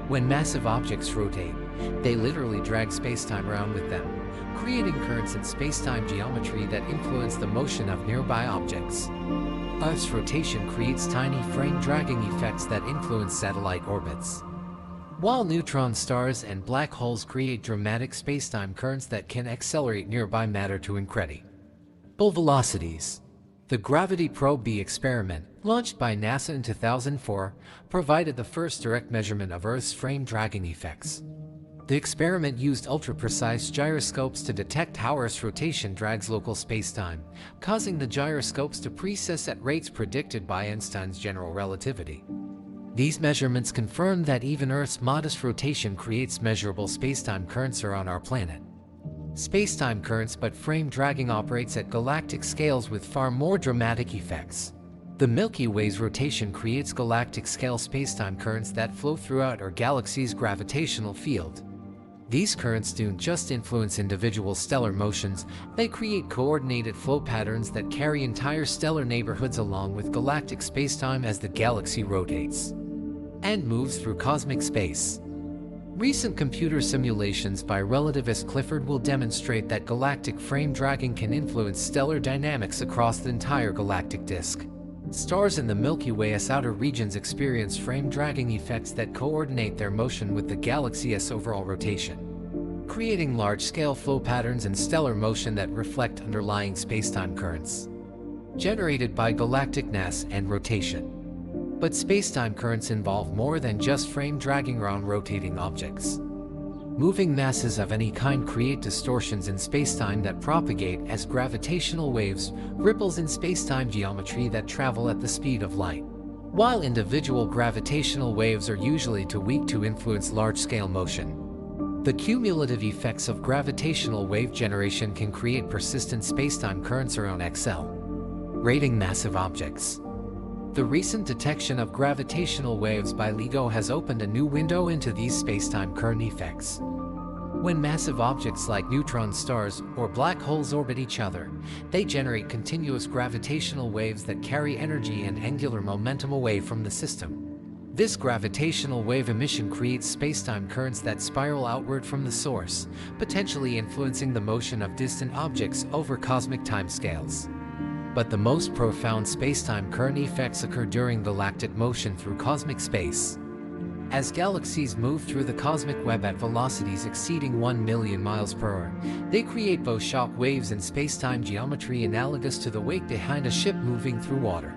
When massive objects rotate, they literally drag space-time around with them, creating currents in space-time geometry that influence the motion of nearby objects. Earth's rotation creates tiny frame-dragging effects that influence satellite orbits, while neutron stars and black holes create dramatic space-time currents that can accelerate nearby matter to incredible velocities. The Gravity Probe B experiment, launched by NASA in 2004, provided the first direct measurement of Earth's frame-dragging effects. The experiment used ultra-precise gyroscopes to detect how Earth's rotation drags local space-time, causing the gyroscopes to precess at rates predicted by Einstein's general relativity. These measurements confirmed that even Earth's modest rotation creates measurable space-time currents around our planet. Space-time currents, but frame dragging operates at galactic scales with far more dramatic effects. The Milky Way's rotation creates galactic-scale space-time currents that flow throughout our galaxy's gravitational field. These currents don't just influence individual stellar motions, they create coordinated flow patterns that carry entire stellar neighborhoods along with galactic spacetime as the galaxy rotates and moves through cosmic space. Recent computer simulations by relativist Clifford will demonstrate that galactic frame dragging can influence stellar dynamics across the entire galactic disk. Stars in the Milky Way's outer regions experience frame dragging effects that coordinate their motion with the galaxy's overall rotation, creating large-scale flow patterns in stellar motion that reflect underlying spacetime currents generated by galactic mass and rotation. But spacetime currents involve more than just frame dragging around rotating objects. Moving masses of any kind create distortions in spacetime that propagate as gravitational waves, ripples in spacetime geometry that travel at the speed of light. While individual gravitational waves are usually too weak to influence large-scale motion, the cumulative effects of gravitational wave generation can create persistent spacetime currents around accelerating massive objects. The recent detection of gravitational waves by LIGO has opened a new window into these spacetime current effects. When massive objects like neutron stars or black holes orbit each other, they generate continuous gravitational waves that carry energy and angular momentum away from the system. This gravitational wave emission creates spacetime currents that spiral outward from the source, potentially influencing the motion of distant objects over cosmic timescales. But the most profound spacetime current effects occur during galactic motion through cosmic space. As galaxies move through the cosmic web at velocities exceeding 1 million miles per hour, they create both shock waves and spacetime geometry analogous to the wake behind a ship moving through water.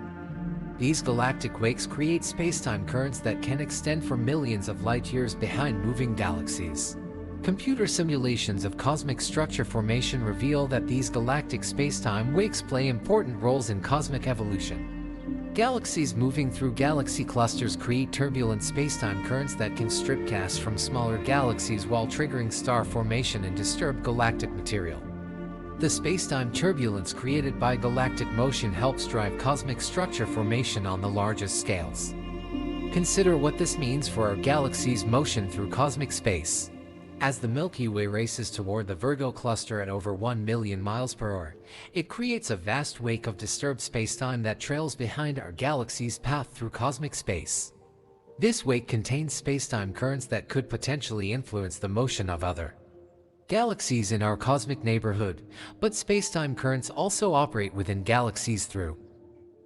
These galactic wakes create spacetime currents that can extend for millions of light-years behind moving galaxies. Computer simulations of cosmic structure formation reveal that these galactic spacetime wakes play important roles in cosmic evolution. Galaxies moving through galaxy clusters create turbulent spacetime currents that can strip gas from smaller galaxies while triggering star formation and disturb galactic material. The spacetime turbulence created by galactic motion helps drive cosmic structure formation on the largest scales. Consider what this means for our galaxy's motion through cosmic space. As the Milky Way races toward the Virgo cluster at over 1 million miles per hour, it creates a vast wake of disturbed spacetime that trails behind our galaxy's path through cosmic space. This wake contains spacetime currents that could potentially influence the motion of other galaxies in our cosmic neighborhood, but spacetime currents also operate within galaxies through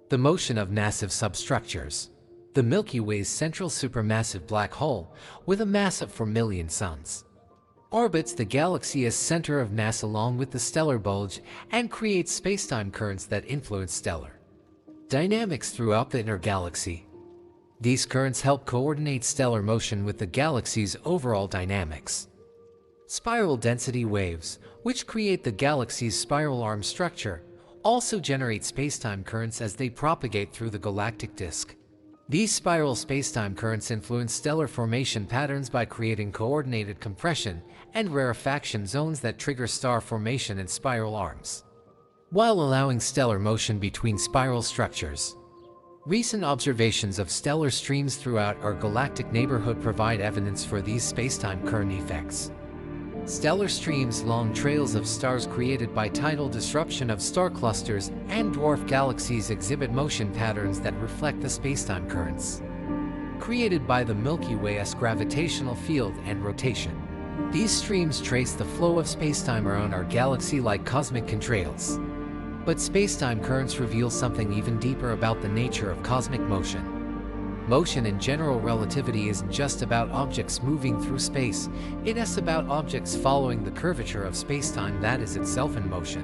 The motion of massive substructures. The Milky Way's central supermassive black hole, with a mass of 4 million suns, orbits the galaxy as center of mass along with the stellar bulge and creates spacetime currents that influence stellar dynamics throughout the inner galaxy. These currents help coordinate stellar motion with the galaxy's overall dynamics. Spiral density waves, which create the galaxy's spiral arm structure, also generate spacetime currents as they propagate through the galactic disk. These spiral spacetime currents influence stellar formation patterns by creating coordinated compression and rarefaction zones that trigger star formation in spiral arms, while allowing stellar motion between spiral structures. Recent observations of stellar streams throughout our galactic neighborhood provide evidence for these spacetime current effects. Stellar streams, long trails of stars created by tidal disruption of star clusters and dwarf galaxies, exhibit motion patterns that reflect the spacetime currents created by the Milky Way's gravitational field and rotation. These streams trace the flow of spacetime around our galaxy like cosmic contrails. But spacetime currents reveal something even deeper about the nature of cosmic motion. Motion in general relativity isn't just about objects moving through space, it is about objects following the curvature of spacetime that is itself in motion.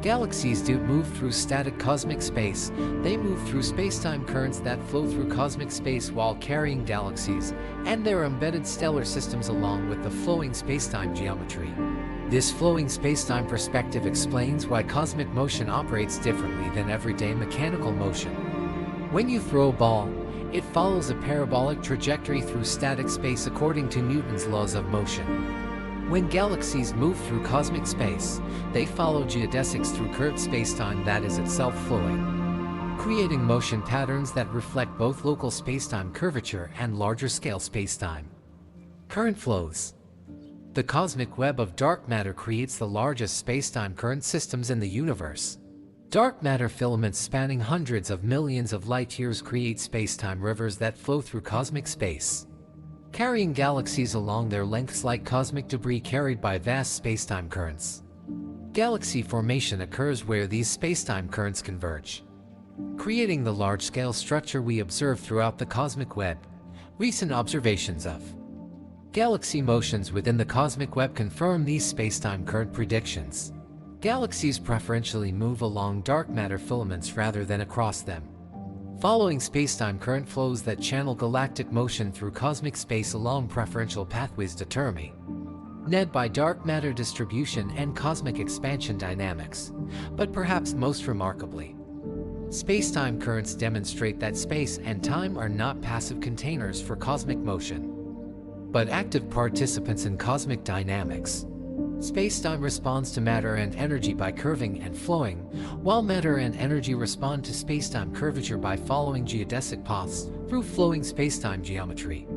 Galaxies don't move through static cosmic space, they move through spacetime currents that flow through cosmic space while carrying galaxies and their embedded stellar systems along with the flowing spacetime geometry. This flowing spacetime perspective explains why cosmic motion operates differently than everyday mechanical motion. When you throw a ball, it follows a parabolic trajectory through static space according to Newton's laws of motion. When galaxies move through cosmic space, they follow geodesics through curved spacetime that is itself flowing, creating motion patterns that reflect both local spacetime curvature and larger-scale spacetime. Current flows. The cosmic web of dark matter creates the largest spacetime current systems in the universe. Dark matter filaments spanning hundreds of millions of light-years create spacetime rivers that flow through cosmic space, carrying galaxies along their lengths like cosmic debris carried by vast spacetime currents. Galaxy formation occurs where these spacetime currents converge, creating the large-scale structure we observe throughout the cosmic web. Recent observations of galaxy motions within the cosmic web confirm these spacetime current predictions. Galaxies preferentially move along dark matter filaments rather than across them, following spacetime current flows that channel galactic motion through cosmic space along preferential pathways determined by dark matter distribution and cosmic expansion dynamics. But perhaps most remarkably, spacetime currents demonstrate that space and time are not passive containers for cosmic motion, but active participants in cosmic dynamics. Spacetime responds to matter and energy by curving and flowing, while matter and energy respond to spacetime curvature by following geodesic paths through flowing spacetime geometry.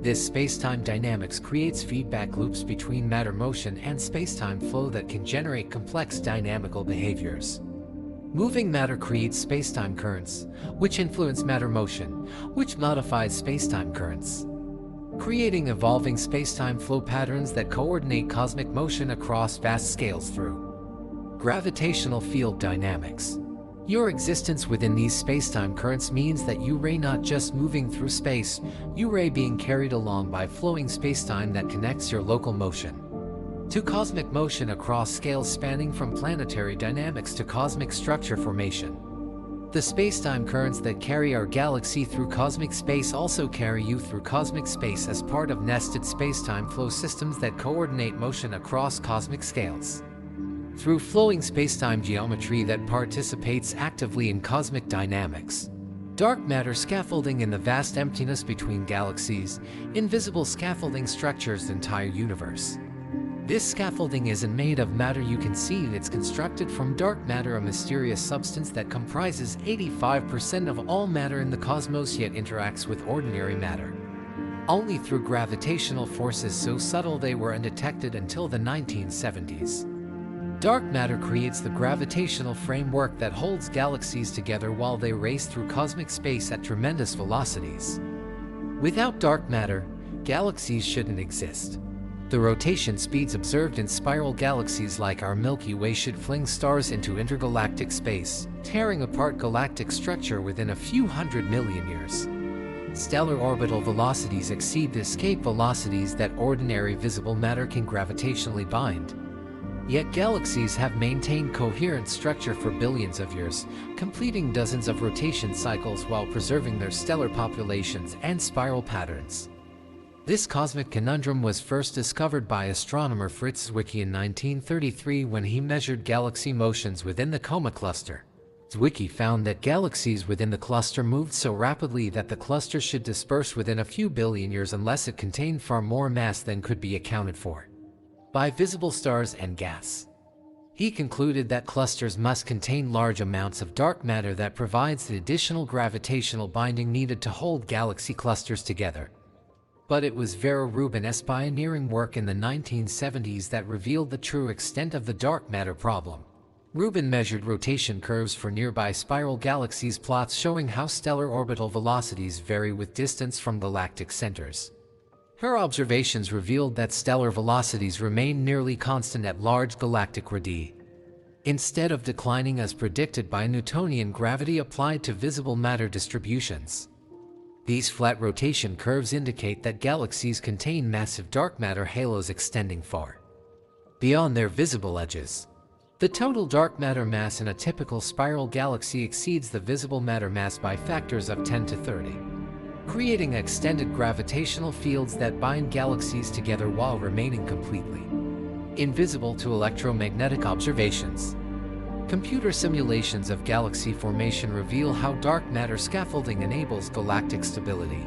This spacetime dynamics creates feedback loops between matter motion and spacetime flow that can generate complex dynamical behaviors. Moving matter creates spacetime currents, which influence matter motion, which modifies spacetime currents, creating evolving spacetime flow patterns that coordinate cosmic motion across vast scales through gravitational field dynamics. Your existence within these spacetime currents means that you are not just moving through space, you are being carried along by flowing spacetime that connects your local motion to cosmic motion across scales spanning from planetary dynamics to cosmic structure formation. The spacetime currents that carry our galaxy through cosmic space also carry you through cosmic space as part of nested spacetime flow systems that coordinate motion across cosmic scales. Through flowing spacetime geometry that participates actively in cosmic dynamics. Dark matter scaffolding in the vast emptiness between galaxies, invisible scaffolding structures the entire universe. This scaffolding isn't made of matter you can see, it's constructed from dark matter, a mysterious substance that comprises 85% of all matter in the cosmos yet interacts with ordinary matter only through gravitational forces so subtle they were undetected until the 1970s. Dark matter creates the gravitational framework that holds galaxies together while they race through cosmic space at tremendous velocities. Without dark matter, galaxies shouldn't exist. The rotation speeds observed in spiral galaxies like our Milky Way should fling stars into intergalactic space, tearing apart galactic structure within a few 100 million years. Stellar orbital velocities exceed the escape velocities that ordinary visible matter can gravitationally bind. Yet galaxies have maintained coherent structure for billions of years, completing dozens of rotation cycles while preserving their stellar populations and spiral patterns. This cosmic conundrum was first discovered by astronomer Fritz Zwicky in 1933 when he measured galaxy motions within the Coma cluster. Zwicky found that galaxies within the cluster moved so rapidly that the cluster should disperse within a few billion years unless it contained far more mass than could be accounted for by visible stars and gas. He concluded that clusters must contain large amounts of dark matter that provides the additional gravitational binding needed to hold galaxy clusters together. But it was Vera Rubin's pioneering work in the 1970s that revealed the true extent of the dark matter problem. Rubin measured rotation curves for nearby spiral galaxies, plots showing how stellar orbital velocities vary with distance from galactic centers. Her observations revealed that stellar velocities remain nearly constant at large galactic radii, instead of declining as predicted by Newtonian gravity applied to visible matter distributions. These flat rotation curves indicate that galaxies contain massive dark matter halos extending far beyond their visible edges. The total dark matter mass in a typical spiral galaxy exceeds the visible matter mass by factors of 10 to 30. Creating extended gravitational fields that bind galaxies together while remaining completely invisible to electromagnetic observations. Computer simulations of galaxy formation reveal how dark matter scaffolding enables galactic stability.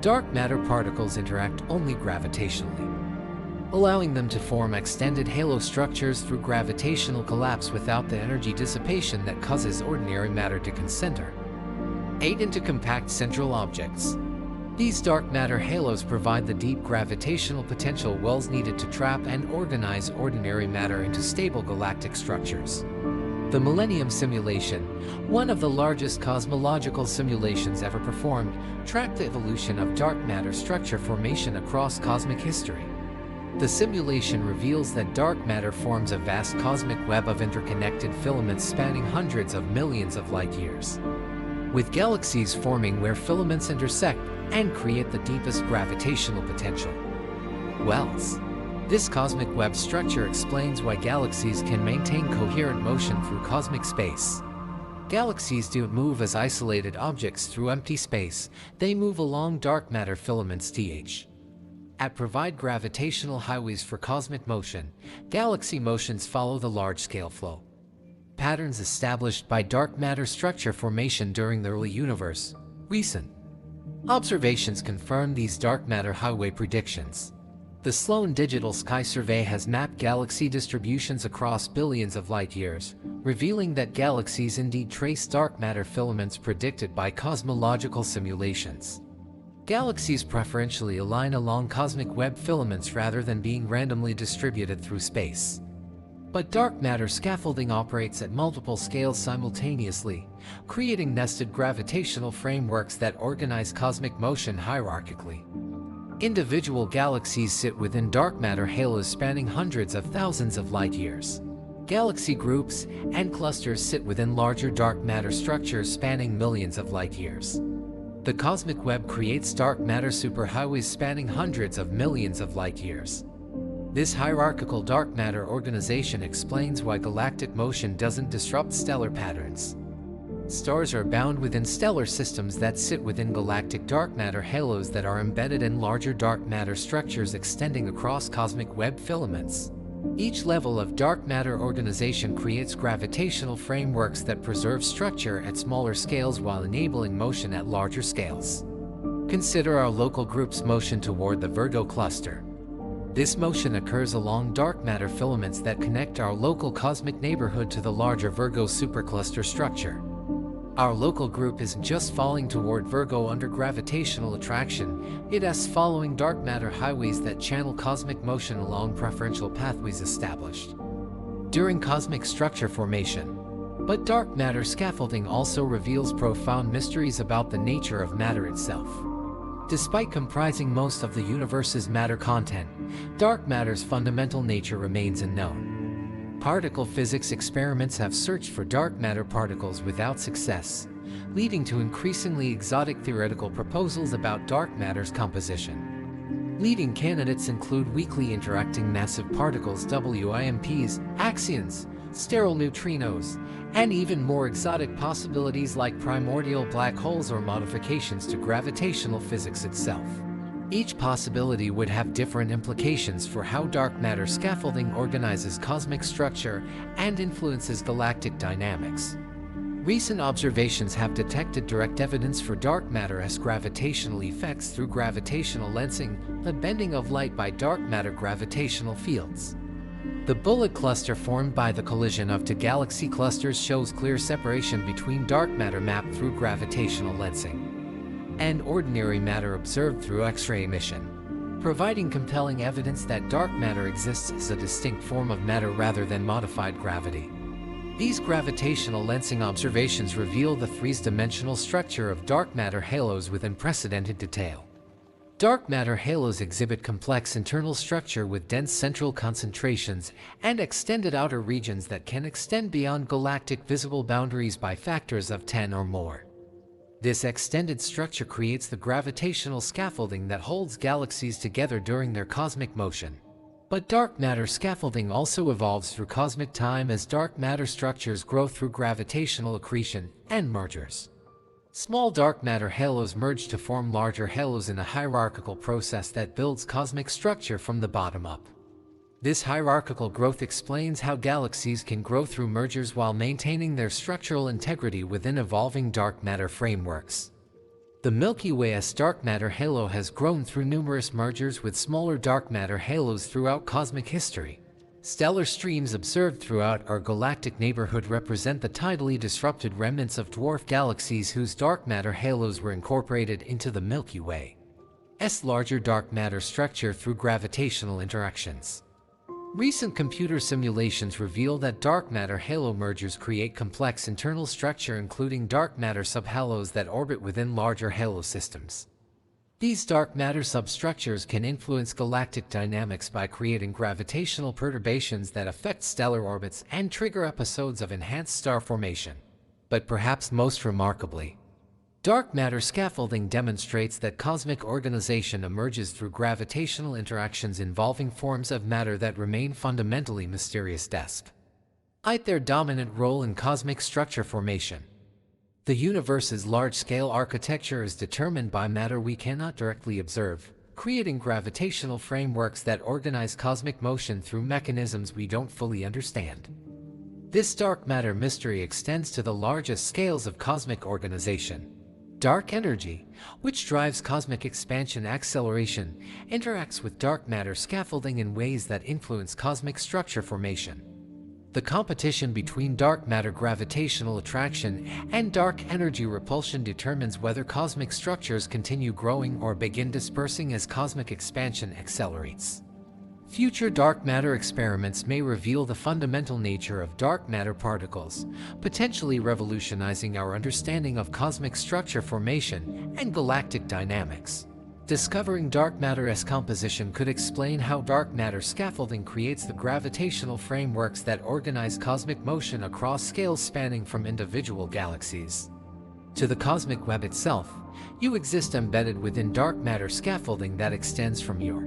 Dark matter particles interact only gravitationally, allowing them to form extended halo structures through gravitational collapse without the energy dissipation that causes ordinary matter to concentrate into compact central objects. These dark matter halos provide the deep gravitational potential wells needed to trap and organize ordinary matter into stable galactic structures. The Millennium Simulation, one of the largest cosmological simulations ever performed, tracked the evolution of dark matter structure formation across cosmic history. The simulation reveals that dark matter forms a vast cosmic web of interconnected filaments spanning hundreds of millions of light years, with galaxies forming where filaments intersect and create the deepest gravitational potential wells. This cosmic web structure explains why galaxies can maintain coherent motion through cosmic space. Galaxies don't move as isolated objects through empty space, they move along dark matter filaments that provide gravitational highways for cosmic motion. Galaxy motions follow the large-scale flow patterns established by dark matter structure formation during the early universe. Recent observations confirm these dark matter highway predictions. The Sloan Digital Sky Survey has mapped galaxy distributions across billions of light years, revealing that galaxies indeed trace dark matter filaments predicted by cosmological simulations. Galaxies preferentially align along cosmic web filaments rather than being randomly distributed through space. But dark matter scaffolding operates at multiple scales simultaneously, creating nested gravitational frameworks that organize cosmic motion hierarchically. Individual galaxies sit within dark matter halos spanning hundreds of thousands of light years. Galaxy groups and clusters sit within larger dark matter structures spanning millions of light years. The cosmic web creates dark matter superhighways spanning hundreds of millions of light years. This hierarchical dark matter organization explains why galactic motion doesn't disrupt stellar patterns. Stars are bound within stellar systems that sit within galactic dark matter halos that are embedded in larger dark matter structures extending across cosmic web filaments. Each level of dark matter organization creates gravitational frameworks that preserve structure at smaller scales while enabling motion at larger scales. Consider our local group's motion toward the Virgo cluster. This motion occurs along dark matter filaments that connect our local cosmic neighborhood to the larger Virgo supercluster structure. Our local group isn't just falling toward Virgo under gravitational attraction, it is following dark matter highways that channel cosmic motion along preferential pathways established during cosmic structure formation. But dark matter scaffolding also reveals profound mysteries about the nature of matter itself. Despite comprising most of the universe's matter content, dark matter's fundamental nature remains unknown. Particle physics experiments have searched for dark matter particles without success, leading to increasingly exotic theoretical proposals about dark matter's composition. Leading candidates include weakly interacting massive particles WIMPs, axions, sterile neutrinos, and even more exotic possibilities like primordial black holes or modifications to gravitational physics itself. Each possibility would have different implications for how dark matter scaffolding organizes cosmic structure and influences galactic dynamics. Recent observations have detected direct evidence for dark matter's gravitational effects through gravitational lensing, the bending of light by dark matter gravitational fields. The bullet cluster formed by the collision of two galaxy clusters shows clear separation between dark matter mapped through gravitational lensing and ordinary matter observed through X-ray emission, providing compelling evidence that dark matter exists as a distinct form of matter rather than modified gravity. These gravitational lensing observations reveal the three-dimensional structure of dark matter halos with unprecedented detail. Dark matter halos exhibit complex internal structure with dense central concentrations and extended outer regions that can extend beyond galactic visible boundaries by factors of 10 or more. This extended structure creates the gravitational scaffolding that holds galaxies together during their cosmic motion. But dark matter scaffolding also evolves through cosmic time as dark matter structures grow through gravitational accretion and mergers. Small dark matter halos merge to form larger halos in a hierarchical process that builds cosmic structure from the bottom up. This hierarchical growth explains how galaxies can grow through mergers while maintaining their structural integrity within evolving dark matter frameworks. The Milky Way's dark matter halo has grown through numerous mergers with smaller dark matter halos throughout cosmic history. Stellar streams observed throughout our galactic neighborhood represent the tidally disrupted remnants of dwarf galaxies whose dark matter halos were incorporated into the Milky Way's larger dark matter structure through gravitational interactions. Recent computer simulations reveal that dark matter halo mergers create complex internal structure, including dark matter subhalos that orbit within larger halo systems. These dark matter substructures can influence galactic dynamics by creating gravitational perturbations that affect stellar orbits and trigger episodes of enhanced star formation. But perhaps most remarkably, dark matter scaffolding demonstrates that cosmic organization emerges through gravitational interactions involving forms of matter that remain fundamentally mysterious despite their dominant role in cosmic structure formation. The universe's large-scale architecture is determined by matter we cannot directly observe, creating gravitational frameworks that organize cosmic motion through mechanisms we don't fully understand. This dark matter mystery extends to the largest scales of cosmic organization. Dark energy, which drives cosmic expansion acceleration, interacts with dark matter scaffolding in ways that influence cosmic structure formation. The competition between dark matter gravitational attraction and dark energy repulsion determines whether cosmic structures continue growing or begin dispersing as cosmic expansion accelerates. Future dark matter experiments may reveal the fundamental nature of dark matter particles, potentially revolutionizing our understanding of cosmic structure formation and galactic dynamics. Discovering dark matter's composition could explain how dark matter scaffolding creates the gravitational frameworks that organize cosmic motion across scales spanning from individual galaxies to the cosmic web itself. You exist embedded within dark matter scaffolding that extends from your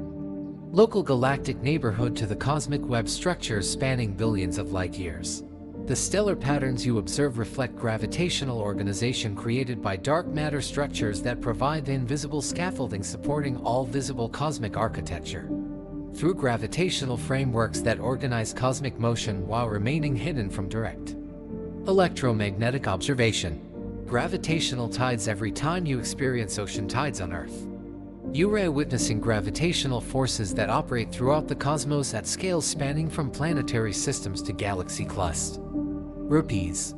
local galactic neighborhood to the cosmic web structures spanning billions of light years. The stellar patterns you observe reflect gravitational organization created by dark matter structures that provide the invisible scaffolding supporting all visible cosmic architecture. Through gravitational frameworks that organize cosmic motion while remaining hidden from direct electromagnetic observation. Gravitational tides. Every time you experience ocean tides on Earth, you are witnessing gravitational forces that operate throughout the cosmos at scales spanning from planetary systems to galaxy clusters. Rupees.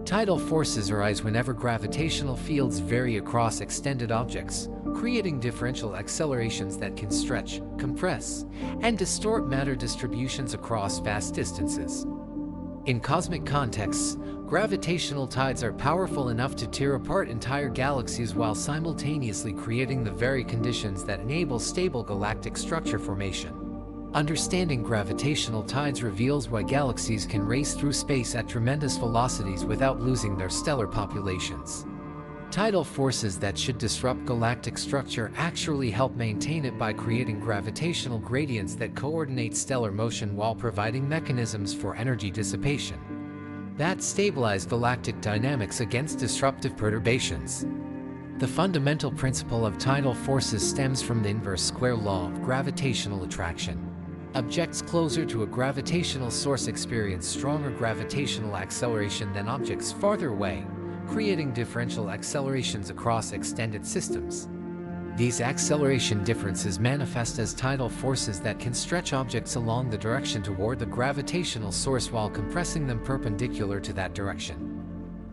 Tidal forces arise whenever gravitational fields vary across extended objects, creating differential accelerations that can stretch, compress, and distort matter distributions across vast distances. In cosmic contexts, gravitational tides are powerful enough to tear apart entire galaxies while simultaneously creating the very conditions that enable stable galactic structure formation. Understanding gravitational tides reveals why galaxies can race through space at tremendous velocities without losing their stellar populations. Tidal forces that should disrupt galactic structure actually help maintain it by creating gravitational gradients that coordinate stellar motion while providing mechanisms for energy dissipation that stabilize galactic dynamics against disruptive perturbations. The fundamental principle of tidal forces stems from the inverse square law of gravitational attraction. Objects closer to a gravitational source experience stronger gravitational acceleration than objects farther away, creating differential accelerations across extended systems. These acceleration differences manifest as tidal forces that can stretch objects along the direction toward the gravitational source while compressing them perpendicular to that direction.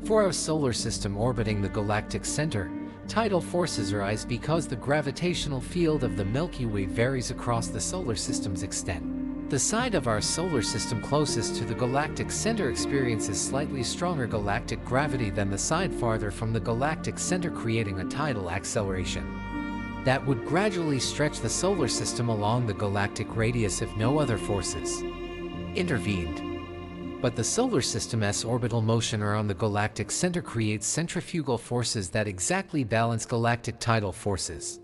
For our solar system orbiting the galactic center, tidal forces arise because the gravitational field of the Milky Way varies across the solar system's extent. The side of our solar system closest to the galactic center experiences slightly stronger galactic gravity than the side farther from the galactic center, creating a tidal acceleration that would gradually stretch the solar system along the galactic radius if no other forces intervened. But the solar system's orbital motion around the galactic center creates centrifugal forces that exactly balance galactic tidal forces,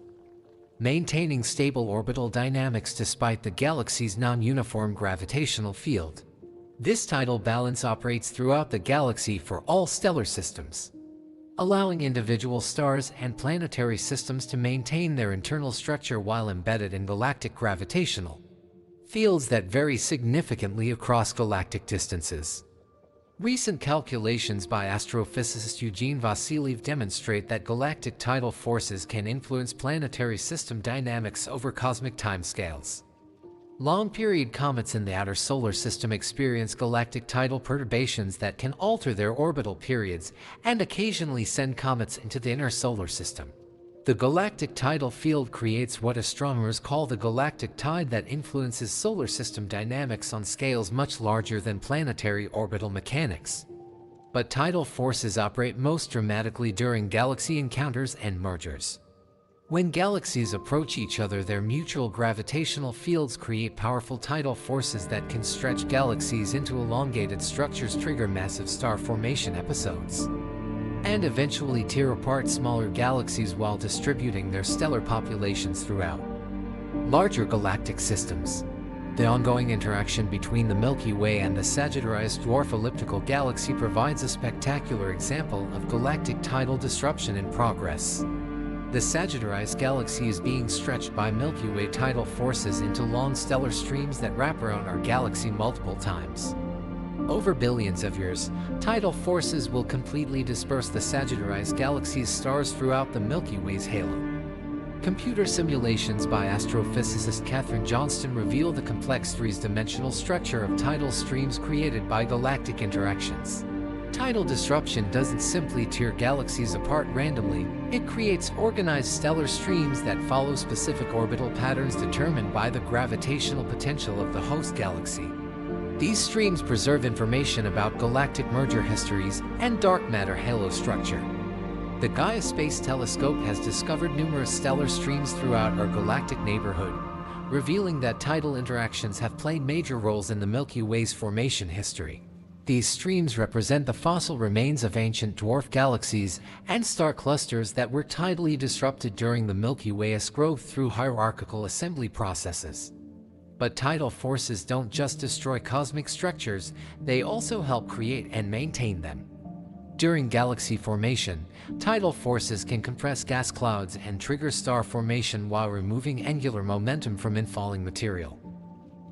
maintaining stable orbital dynamics despite the galaxy's non-uniform gravitational field. This tidal balance operates throughout the galaxy for all stellar systems, allowing individual stars and planetary systems to maintain their internal structure while embedded in galactic gravitational fields that vary significantly across galactic distances. Recent calculations by astrophysicist Eugene Vasiliev demonstrate that galactic tidal forces can influence planetary system dynamics over cosmic timescales. Long-period comets in the outer solar system experience galactic tidal perturbations that can alter their orbital periods and occasionally send comets into the inner solar system. The galactic tidal field creates what astronomers call the galactic tide that influences solar system dynamics on scales much larger than planetary orbital mechanics. But tidal forces operate most dramatically during galaxy encounters and mergers. When galaxies approach each other, their mutual gravitational fields create powerful tidal forces that can stretch galaxies into elongated structures, trigger massive star formation episodes, and eventually tear apart smaller galaxies while distributing their stellar populations throughout larger galactic systems. The ongoing interaction between the Milky Way and the Sagittarius dwarf elliptical galaxy provides a spectacular example of galactic tidal disruption in progress. The Sagittarius galaxy is being stretched by Milky Way tidal forces into long stellar streams that wrap around our galaxy multiple times. Over billions of years, tidal forces will completely disperse the Sagittarius galaxy's stars throughout the Milky Way's halo. Computer simulations by astrophysicist Katherine Johnston reveal the complex three-dimensional structure of tidal streams created by galactic interactions. Tidal disruption doesn't simply tear galaxies apart randomly, it creates organized stellar streams that follow specific orbital patterns determined by the gravitational potential of the host galaxy. These streams preserve information about galactic merger histories and dark matter halo structure. The Gaia Space Telescope has discovered numerous stellar streams throughout our galactic neighborhood, revealing that tidal interactions have played major roles in the Milky Way's formation history. These streams represent the fossil remains of ancient dwarf galaxies and star clusters that were tidally disrupted during the Milky Way's growth through hierarchical assembly processes. But tidal forces don't just destroy cosmic structures, they also help create and maintain them. During galaxy formation, tidal forces can compress gas clouds and trigger star formation while removing angular momentum from infalling material,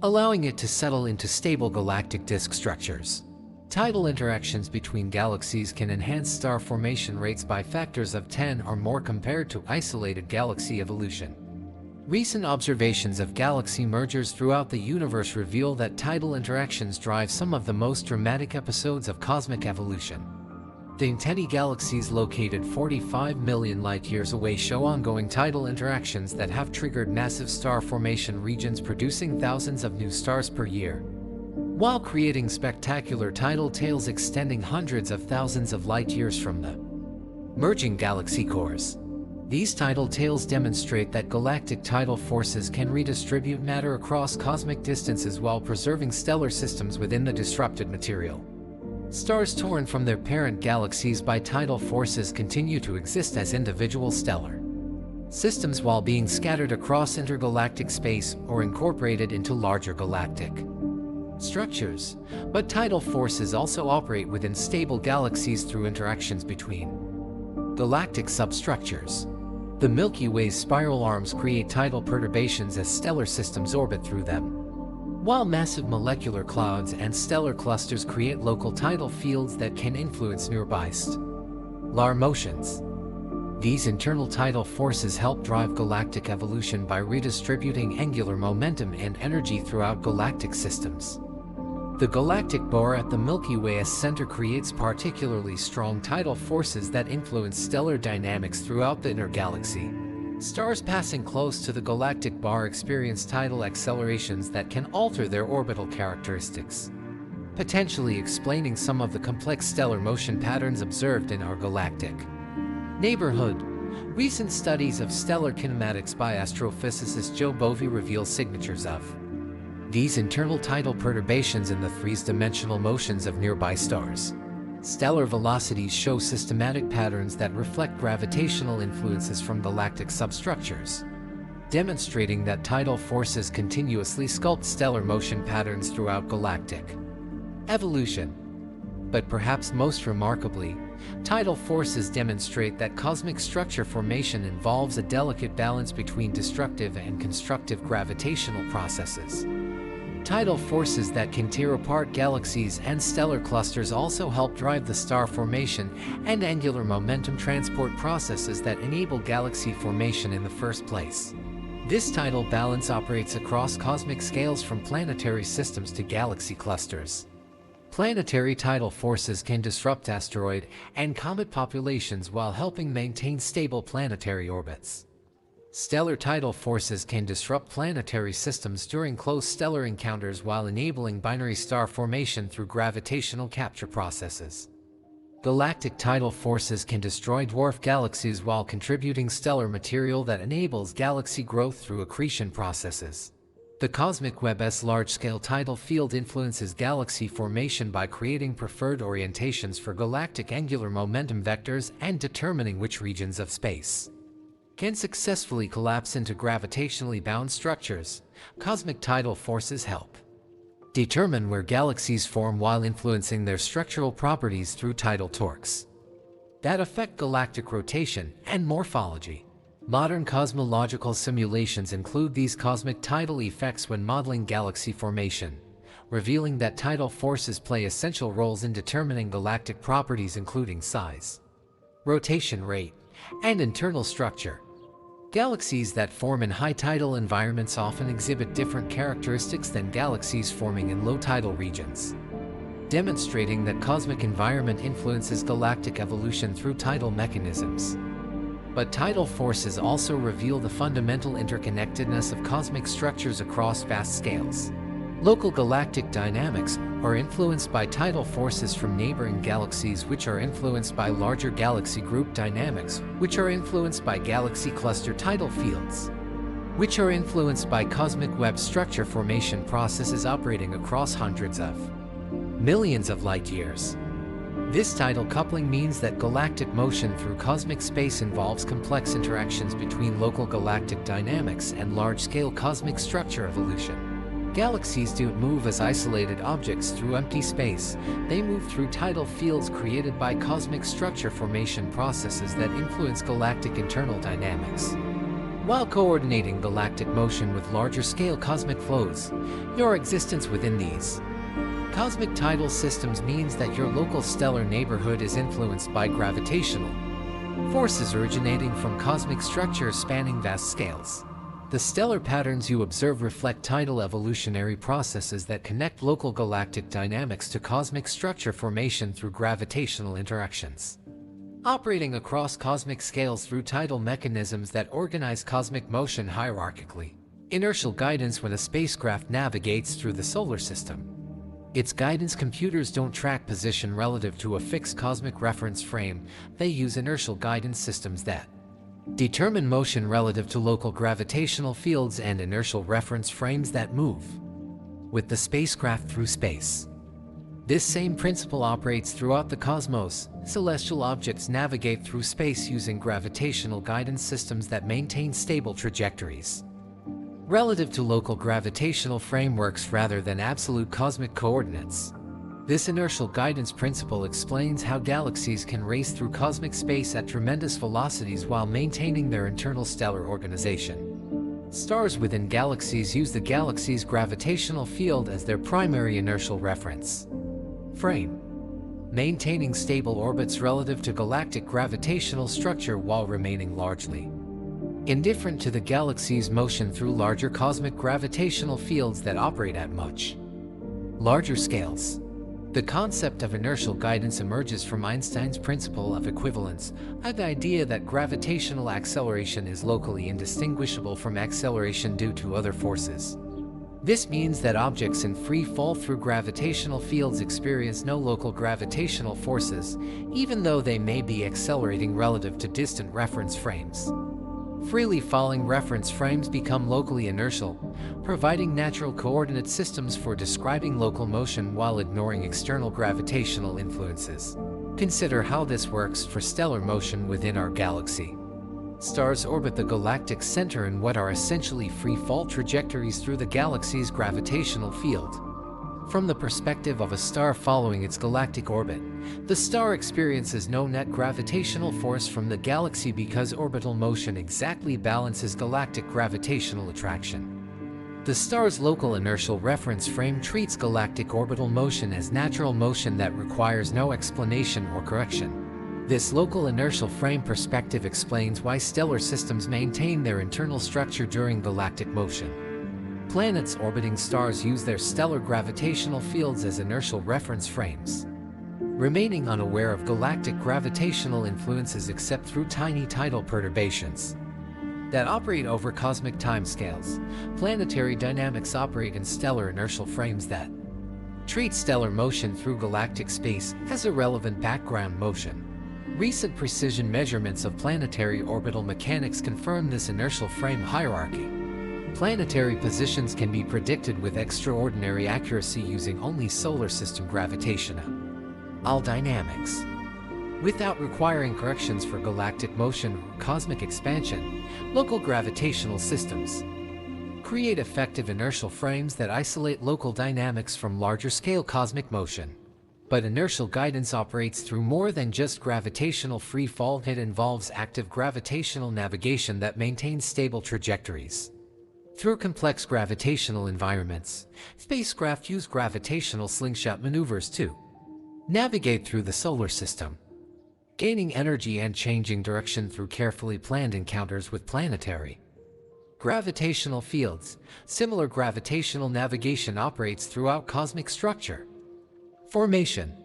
allowing it to settle into stable galactic disk structures. Tidal interactions between galaxies can enhance star formation rates by factors of 10 or more compared to isolated galaxy evolution. Recent observations of galaxy mergers throughout the universe reveal that tidal interactions drive some of the most dramatic episodes of cosmic evolution. The Entity galaxies located 45 million light-years away show ongoing tidal interactions that have triggered massive star formation regions producing thousands of new stars per year. while creating spectacular tidal tails extending hundreds of thousands of light-years from the merging galaxy cores. These tidal tails demonstrate that galactic tidal forces can redistribute matter across cosmic distances while preserving stellar systems within the disrupted material. Stars torn from their parent galaxies by tidal forces continue to exist as individual stellar systems while being scattered across intergalactic space or incorporated into larger galactic structures. But tidal forces also operate within stable galaxies through interactions between galactic substructures. The Milky Way's spiral arms create tidal perturbations as stellar systems orbit through them, while massive molecular clouds and stellar clusters create local tidal fields that can influence nearby stellar motions. These internal tidal forces help drive galactic evolution by redistributing angular momentum and energy throughout galactic systems. The galactic bar at the Milky Way's center creates particularly strong tidal forces that influence stellar dynamics throughout the inner galaxy. Stars passing close to the galactic bar experience tidal accelerations that can alter their orbital characteristics, potentially explaining some of the complex stellar motion patterns observed in our galactic neighborhood. Recent studies of stellar kinematics by astrophysicist Joe Bovee reveal signatures of these internal tidal perturbations in the three-dimensional motions of nearby stars. Stellar velocities show systematic patterns that reflect gravitational influences from galactic substructures, demonstrating that tidal forces continuously sculpt stellar motion patterns throughout galactic evolution. But perhaps most remarkably, tidal forces demonstrate that cosmic structure formation involves a delicate balance between destructive and constructive gravitational processes. Tidal forces that can tear apart galaxies and stellar clusters also help drive the star formation and angular momentum transport processes that enable galaxy formation in the first place. This tidal balance operates across cosmic scales from planetary systems to galaxy clusters. Planetary tidal forces can disrupt asteroid and comet populations while helping maintain stable planetary orbits. Stellar tidal forces can disrupt planetary systems during close stellar encounters while enabling binary star formation through gravitational capture processes. Galactic tidal forces can destroy dwarf galaxies while contributing stellar material that enables galaxy growth through accretion processes. The cosmic web's large-scale tidal field influences galaxy formation by creating preferred orientations for galactic angular momentum vectors and determining which regions of space can successfully collapse into gravitationally bound structures. Cosmic tidal forces help determine where galaxies form while influencing their structural properties through tidal torques that affect galactic rotation and morphology. Modern cosmological simulations include these cosmic tidal effects when modeling galaxy formation, revealing that tidal forces play essential roles in determining galactic properties including size, rotation rate, and internal structure. Galaxies that form in high tidal environments often exhibit different characteristics than galaxies forming in low tidal regions, demonstrating that cosmic environment influences galactic evolution through tidal mechanisms. But tidal forces also reveal the fundamental interconnectedness of cosmic structures across vast scales. Local galactic dynamics are influenced by tidal forces from neighboring galaxies, which are influenced by larger galaxy group dynamics, which are influenced by galaxy cluster tidal fields, which are influenced by cosmic web structure formation processes operating across hundreds of millions of light-years. This tidal coupling means that galactic motion through cosmic space involves complex interactions between local galactic dynamics and large-scale cosmic structure evolution. Galaxies don't move as isolated objects through empty space. They move through tidal fields created by cosmic structure formation processes that influence galactic internal dynamics. While coordinating galactic motion with larger-scale cosmic flows, your existence within these cosmic tidal systems means that your local stellar neighborhood is influenced by gravitational forces originating from cosmic structures spanning vast scales. The stellar patterns you observe reflect tidal evolutionary processes that connect local galactic dynamics to cosmic structure formation through gravitational interactions. Operating across cosmic scales through tidal mechanisms that organize cosmic motion hierarchically. Inertial guidance when a spacecraft navigates through the solar system. Its guidance computers don't track position relative to a fixed cosmic reference frame, they use inertial guidance systems that determine motion relative to local gravitational fields and inertial reference frames that move with the spacecraft through space. This same principle operates throughout the cosmos. Celestial objects navigate through space using gravitational guidance systems that maintain stable trajectories relative to local gravitational frameworks rather than absolute cosmic coordinates. This inertial guidance principle explains how galaxies can race through cosmic space at tremendous velocities while maintaining their internal stellar organization. Stars within galaxies use the galaxy's gravitational field as their primary inertial reference frame, maintaining stable orbits relative to galactic gravitational structure while remaining largely indifferent to the galaxy's motion through larger cosmic gravitational fields that operate at much larger scales. The concept of inertial guidance emerges from Einstein's principle of equivalence, the idea that gravitational acceleration is locally indistinguishable from acceleration due to other forces. This means that objects in free fall through gravitational fields experience no local gravitational forces, even though they may be accelerating relative to distant reference frames. Freely falling reference frames become locally inertial, providing natural coordinate systems for describing local motion while ignoring external gravitational influences. Consider how this works for stellar motion within our galaxy. Stars orbit the galactic center in what are essentially free-fall trajectories through the galaxy's gravitational field. From the perspective of a star following its galactic orbit, the star experiences no net gravitational force from the galaxy because orbital motion exactly balances galactic gravitational attraction. The star's local inertial reference frame treats galactic orbital motion as natural motion that requires no explanation or correction. This local inertial frame perspective explains why stellar systems maintain their internal structure during galactic motion. Planets orbiting stars use their stellar gravitational fields as inertial reference frames, remaining unaware of galactic gravitational influences except through tiny tidal perturbations that operate over cosmic timescales. Planetary dynamics operate in stellar inertial frames that treat stellar motion through galactic space as irrelevant background motion. Recent precision measurements of planetary orbital mechanics confirm this inertial frame hierarchy. Planetary positions can be predicted with extraordinary accuracy using only solar system gravitational dynamics, without requiring corrections for galactic motion or cosmic expansion. Local gravitational systems create effective inertial frames that isolate local dynamics from larger-scale cosmic motion. But inertial guidance operates through more than just gravitational free fall. It involves active gravitational navigation that maintains stable trajectories through complex gravitational environments. Spacecraft use gravitational slingshot maneuvers to navigate through the solar system, gaining energy and changing direction through carefully planned encounters with planetary gravitational fields. Similar gravitational navigation operates throughout cosmic structure formation.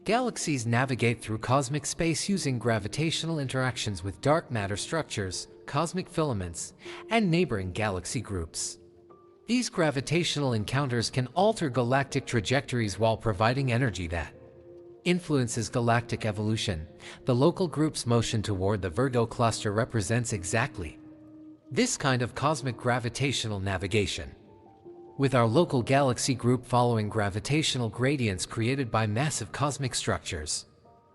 Galaxies navigate through cosmic space using gravitational interactions with dark matter structures, cosmic filaments, and neighboring galaxy groups. These gravitational encounters can alter galactic trajectories while providing energy that influences galactic evolution. The local group's motion toward the Virgo cluster represents exactly this kind of cosmic gravitational navigation, with our local galaxy group following gravitational gradients created by massive cosmic structures.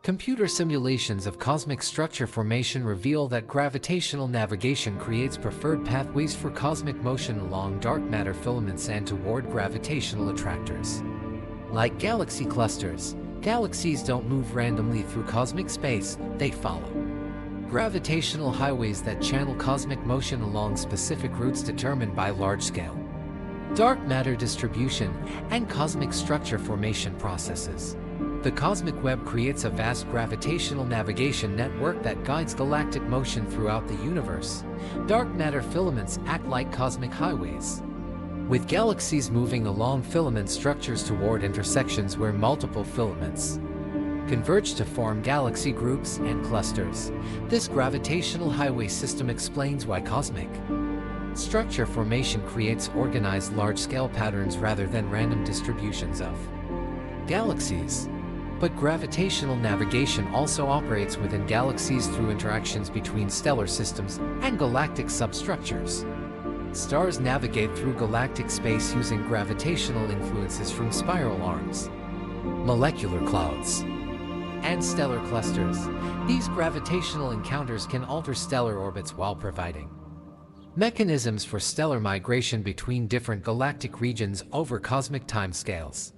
Computer simulations of cosmic structure formation reveal that gravitational navigation creates preferred pathways for cosmic motion along dark matter filaments and toward gravitational attractors. Like galaxy clusters, galaxies don't move randomly through cosmic space, they follow gravitational highways that channel cosmic motion along specific routes determined by large-scale dark matter distribution and cosmic structure formation processes. The cosmic web creates a vast gravitational navigation network that guides galactic motion throughout the universe. Dark matter filaments act like cosmic highways, with galaxies moving along filament structures toward intersections where multiple filaments converge to form galaxy groups and clusters. This gravitational highway system explains why cosmic structure formation creates organized large-scale patterns rather than random distributions of Galaxies. But gravitational navigation also operates within galaxies through interactions between stellar systems and galactic substructures. Stars navigate through galactic space using gravitational influences from spiral arms, molecular clouds, and stellar clusters. These gravitational encounters can alter stellar orbits while providing mechanisms for stellar migration between different galactic regions over cosmic timescales.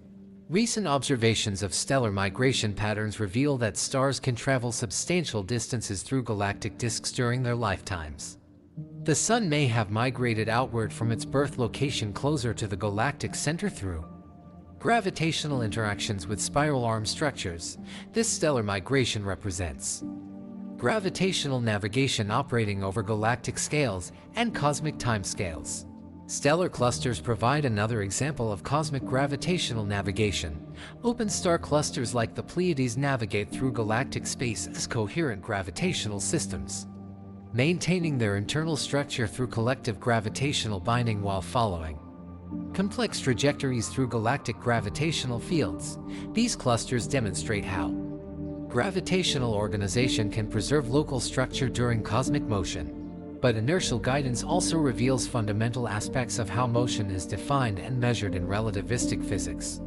Recent observations of stellar migration patterns reveal that stars can travel substantial distances through galactic disks during their lifetimes. The Sun may have migrated outward from its birth location closer to the galactic center through gravitational interactions with spiral arm structures. This stellar migration represents gravitational navigation operating over galactic scales and cosmic timescales. Stellar clusters provide another example of cosmic gravitational navigation. Open star clusters like the Pleiades navigate through galactic space as coherent gravitational systems, maintaining their internal structure through collective gravitational binding while following complex trajectories through galactic gravitational fields. These clusters demonstrate how gravitational organization can preserve local structure during cosmic motion. But inertial guidance also reveals fundamental aspects of how motion is defined and measured in relativistic physics.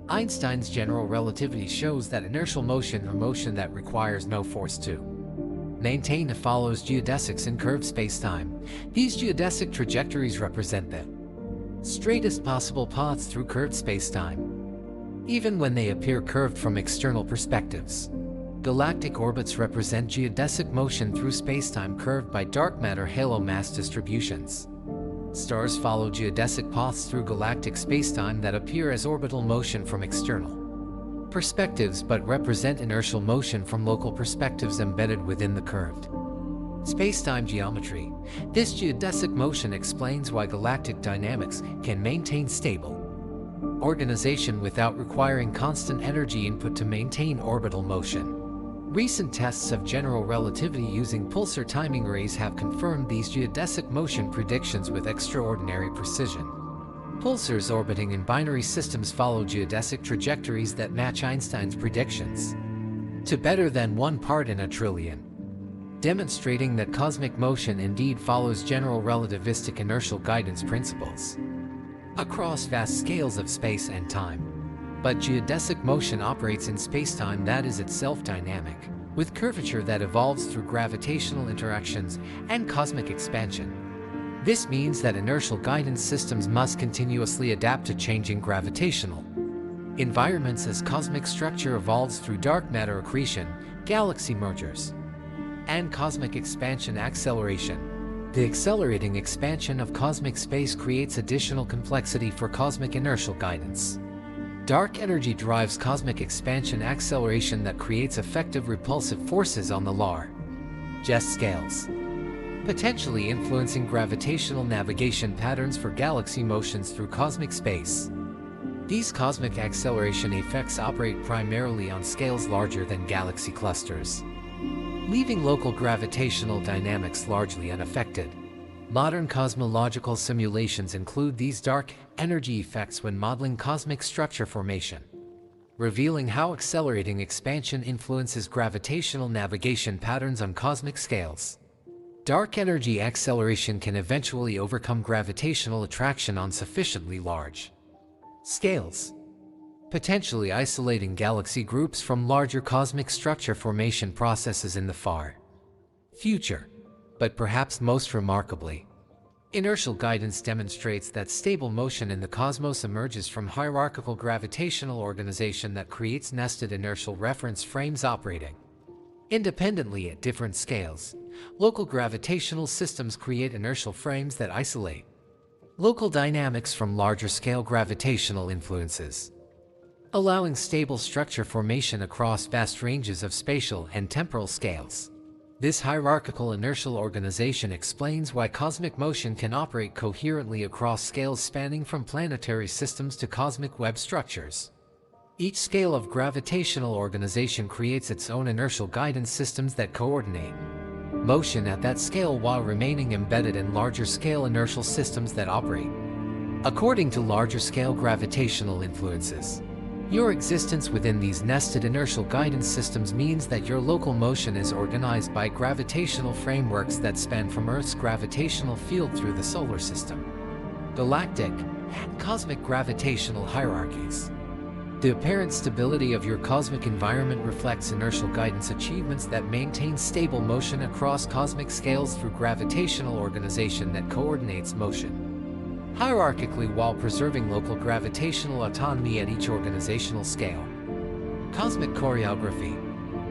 Einstein's general relativity shows that inertial motion, or motion that requires no force to maintain, follows geodesics in curved spacetime. These geodesic trajectories represent the straightest possible paths through curved spacetime, even when they appear curved from external perspectives. Galactic orbits represent geodesic motion through spacetime curved by dark matter halo mass distributions. Stars follow geodesic paths through galactic spacetime that appear as orbital motion from external perspectives but represent inertial motion from local perspectives embedded within the curved spacetime geometry. This geodesic motion explains why galactic dynamics can maintain stable organization without requiring constant energy input to maintain orbital motion. Recent tests of general relativity using pulsar timing arrays have confirmed these geodesic motion predictions with extraordinary precision. Pulsars orbiting in binary systems follow geodesic trajectories that match Einstein's predictions to better than 1 part in a trillion, demonstrating that cosmic motion indeed follows general relativistic inertial guidance principles across vast scales of space and time. But geodesic motion operates in spacetime that is itself dynamic, with curvature that evolves through gravitational interactions and cosmic expansion. This means that inertial guidance systems must continuously adapt to changing gravitational environments as cosmic structure evolves through dark matter accretion, galaxy mergers, and cosmic expansion acceleration. The accelerating expansion of cosmic space creates additional complexity for cosmic inertial guidance. Dark energy drives cosmic expansion acceleration that creates effective repulsive forces on the largest scales, potentially influencing gravitational navigation patterns for galaxy motions through cosmic space. These cosmic acceleration effects operate primarily on scales larger than galaxy clusters, leaving local gravitational dynamics largely unaffected. Modern cosmological simulations include these dark energy effects when modeling cosmic structure formation, revealing how accelerating expansion influences gravitational navigation patterns on cosmic scales. Dark energy acceleration can eventually overcome gravitational attraction on sufficiently large scales, potentially isolating galaxy groups from larger cosmic structure formation processes in the far future. But perhaps most remarkably, inertial guidance demonstrates that stable motion in the cosmos emerges from hierarchical gravitational organization that creates nested inertial reference frames operating independently at different scales. Local gravitational systems create inertial frames that isolate local dynamics from larger-scale gravitational influences, allowing stable structure formation across vast ranges of spatial and temporal scales. This hierarchical inertial organization explains why cosmic motion can operate coherently across scales spanning from planetary systems to cosmic web structures. Each scale of gravitational organization creates its own inertial guidance systems that coordinate motion at that scale while remaining embedded in larger-scale inertial systems that operate according to larger-scale gravitational influences. Your existence within these nested inertial guidance systems means that your local motion is organized by gravitational frameworks that span from Earth's gravitational field through the solar system. Galactic and cosmic gravitational hierarchies. The apparent stability of your cosmic environment reflects inertial guidance achievements that maintain stable motion across cosmic scales through gravitational organization that coordinates motion hierarchically while preserving local gravitational autonomy at each organizational scale. Cosmic choreography.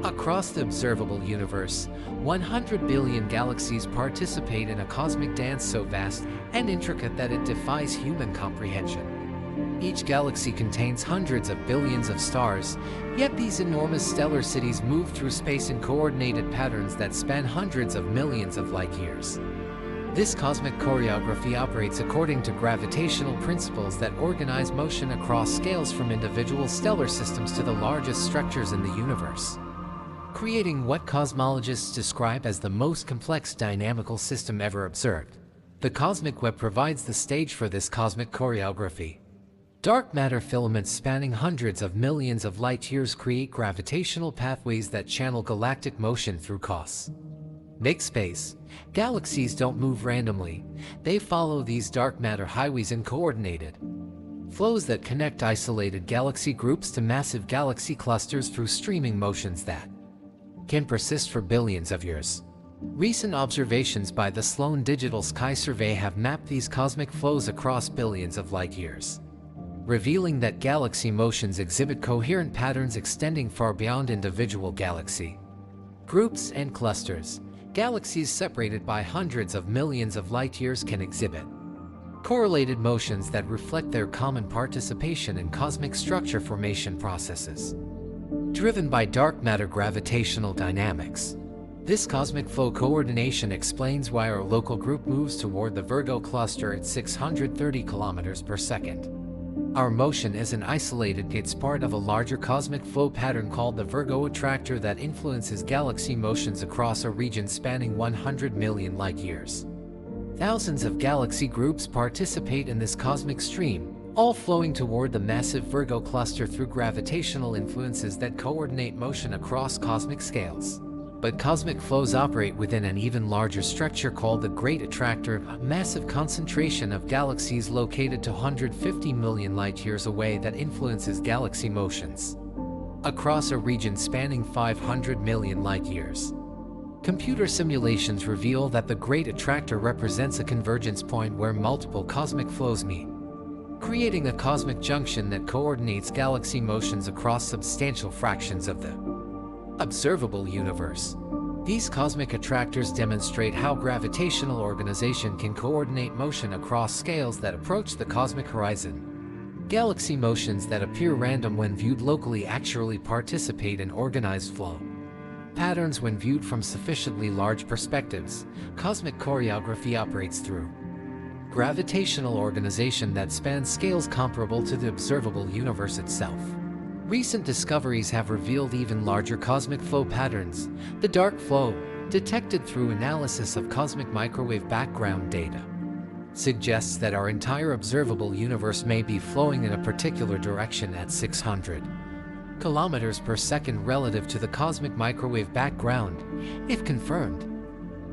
Across the observable universe, 100 billion galaxies participate in a cosmic dance so vast and intricate that it defies human comprehension. Each galaxy contains hundreds of billions of stars, yet these enormous stellar cities move through space in coordinated patterns that span hundreds of millions of light years. This cosmic choreography operates according to gravitational principles that organize motion across scales from individual stellar systems to the largest structures in the universe, creating what cosmologists describe as the most complex dynamical system ever observed. The cosmic web provides the stage for this cosmic choreography. Dark matter filaments spanning hundreds of millions of light-years create gravitational pathways that channel galactic motion through cosmic space. Galaxies don't move randomly. They follow these dark matter highways in coordinated flows that connect isolated galaxy groups to massive galaxy clusters through streaming motions that can persist for billions of years. Recent observations by the Sloan Digital Sky Survey have mapped these cosmic flows across billions of light-years, revealing that galaxy motions exhibit coherent patterns extending far beyond individual galaxy groups and clusters. Galaxies separated by hundreds of millions of light-years can exhibit correlated motions that reflect their common participation in cosmic structure formation processes, driven by dark matter gravitational dynamics. This cosmic flow coordination explains why our local group moves toward the Virgo cluster at 630 kilometers per second. Our motion isn't isolated, it's part of a larger cosmic flow pattern called the Virgo attractor that influences galaxy motions across a region spanning 100 million light-years. Thousands of galaxy groups participate in this cosmic stream, all flowing toward the massive Virgo cluster through gravitational influences that coordinate motion across cosmic scales. But cosmic flows operate within an even larger structure called the Great Attractor, a massive concentration of galaxies located to 150 million light-years away that influences galaxy motions across a region spanning 500 million light-years. Computer simulations reveal that the Great Attractor represents a convergence point where multiple cosmic flows meet, creating a cosmic junction that coordinates galaxy motions across substantial fractions of the observable universe. These cosmic attractors demonstrate how gravitational organization can coordinate motion across scales that approach the cosmic horizon. Galaxy motions that appear random when viewed locally actually participate in organized flow patterns when viewed from sufficiently large perspectives. Cosmic choreography operates through gravitational organization that spans scales comparable to the observable universe itself. Recent discoveries have revealed even larger cosmic flow patterns. The dark flow, detected through analysis of cosmic microwave background data, suggests that our entire observable universe may be flowing in a particular direction at 600 kilometers per second relative to the cosmic microwave background. If confirmed,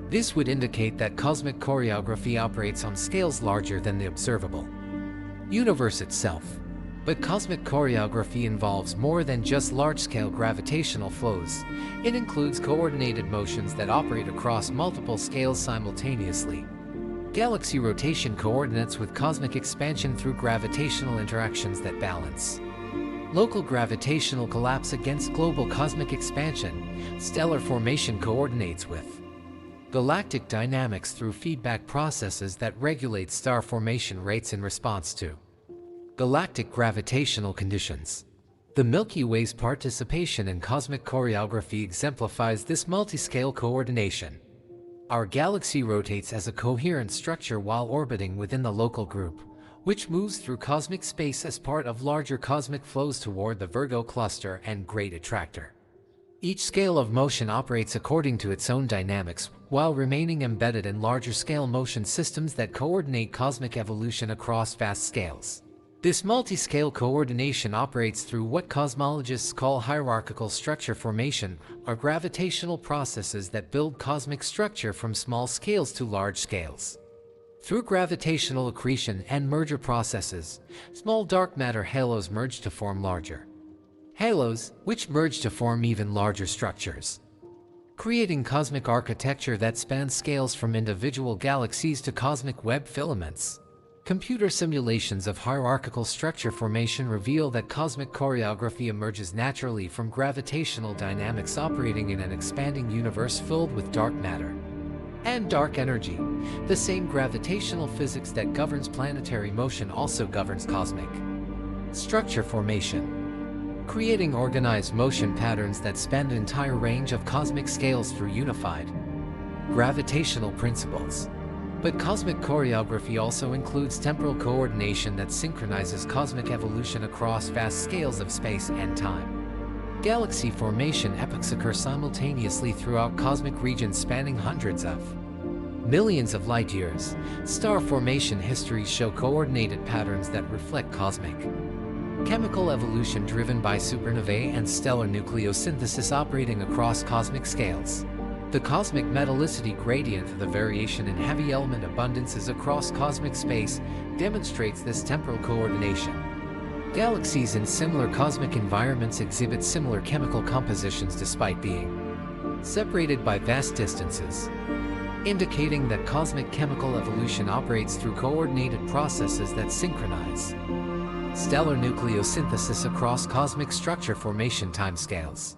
this would indicate that cosmic choreography operates on scales larger than the observable universe itself. But cosmic choreography involves more than just large-scale gravitational flows. It includes coordinated motions that operate across multiple scales simultaneously. Galaxy rotation coordinates with cosmic expansion through gravitational interactions that balance local gravitational collapse against global cosmic expansion. Stellar formation coordinates with galactic dynamics through feedback processes that regulate star formation rates in response to galactic gravitational conditions. The Milky Way's participation in cosmic choreography exemplifies this multi-scale coordination. Our galaxy rotates as a coherent structure while orbiting within the local group, which moves through cosmic space as part of larger cosmic flows toward the Virgo cluster and Great Attractor. Each scale of motion operates according to its own dynamics, while remaining embedded in larger scale motion systems that coordinate cosmic evolution across vast scales. This multi-scale coordination operates through what cosmologists call hierarchical structure formation, or gravitational processes that build cosmic structure from small scales to large scales. Through gravitational accretion and merger processes, small dark matter halos merge to form larger halos, which merge to form even larger structures, creating cosmic architecture that spans scales from individual galaxies to cosmic web filaments. Computer simulations of hierarchical structure formation reveal that cosmic choreography emerges naturally from gravitational dynamics operating in an expanding universe filled with dark matter and dark energy. The same gravitational physics that governs planetary motion also governs cosmic structure formation, creating organized motion patterns that span an entire range of cosmic scales through unified gravitational principles. But cosmic choreography also includes temporal coordination that synchronizes cosmic evolution across vast scales of space and time. Galaxy formation epochs occur simultaneously throughout cosmic regions spanning hundreds of millions of light years. Star formation histories show coordinated patterns that reflect cosmic chemical evolution driven by supernovae and stellar nucleosynthesis operating across cosmic scales. The cosmic metallicity gradient of the variation in heavy element abundances across cosmic space demonstrates this temporal coordination. Galaxies in similar cosmic environments exhibit similar chemical compositions despite being separated by vast distances, indicating that cosmic chemical evolution operates through coordinated processes that synchronize stellar nucleosynthesis across cosmic structure formation timescales.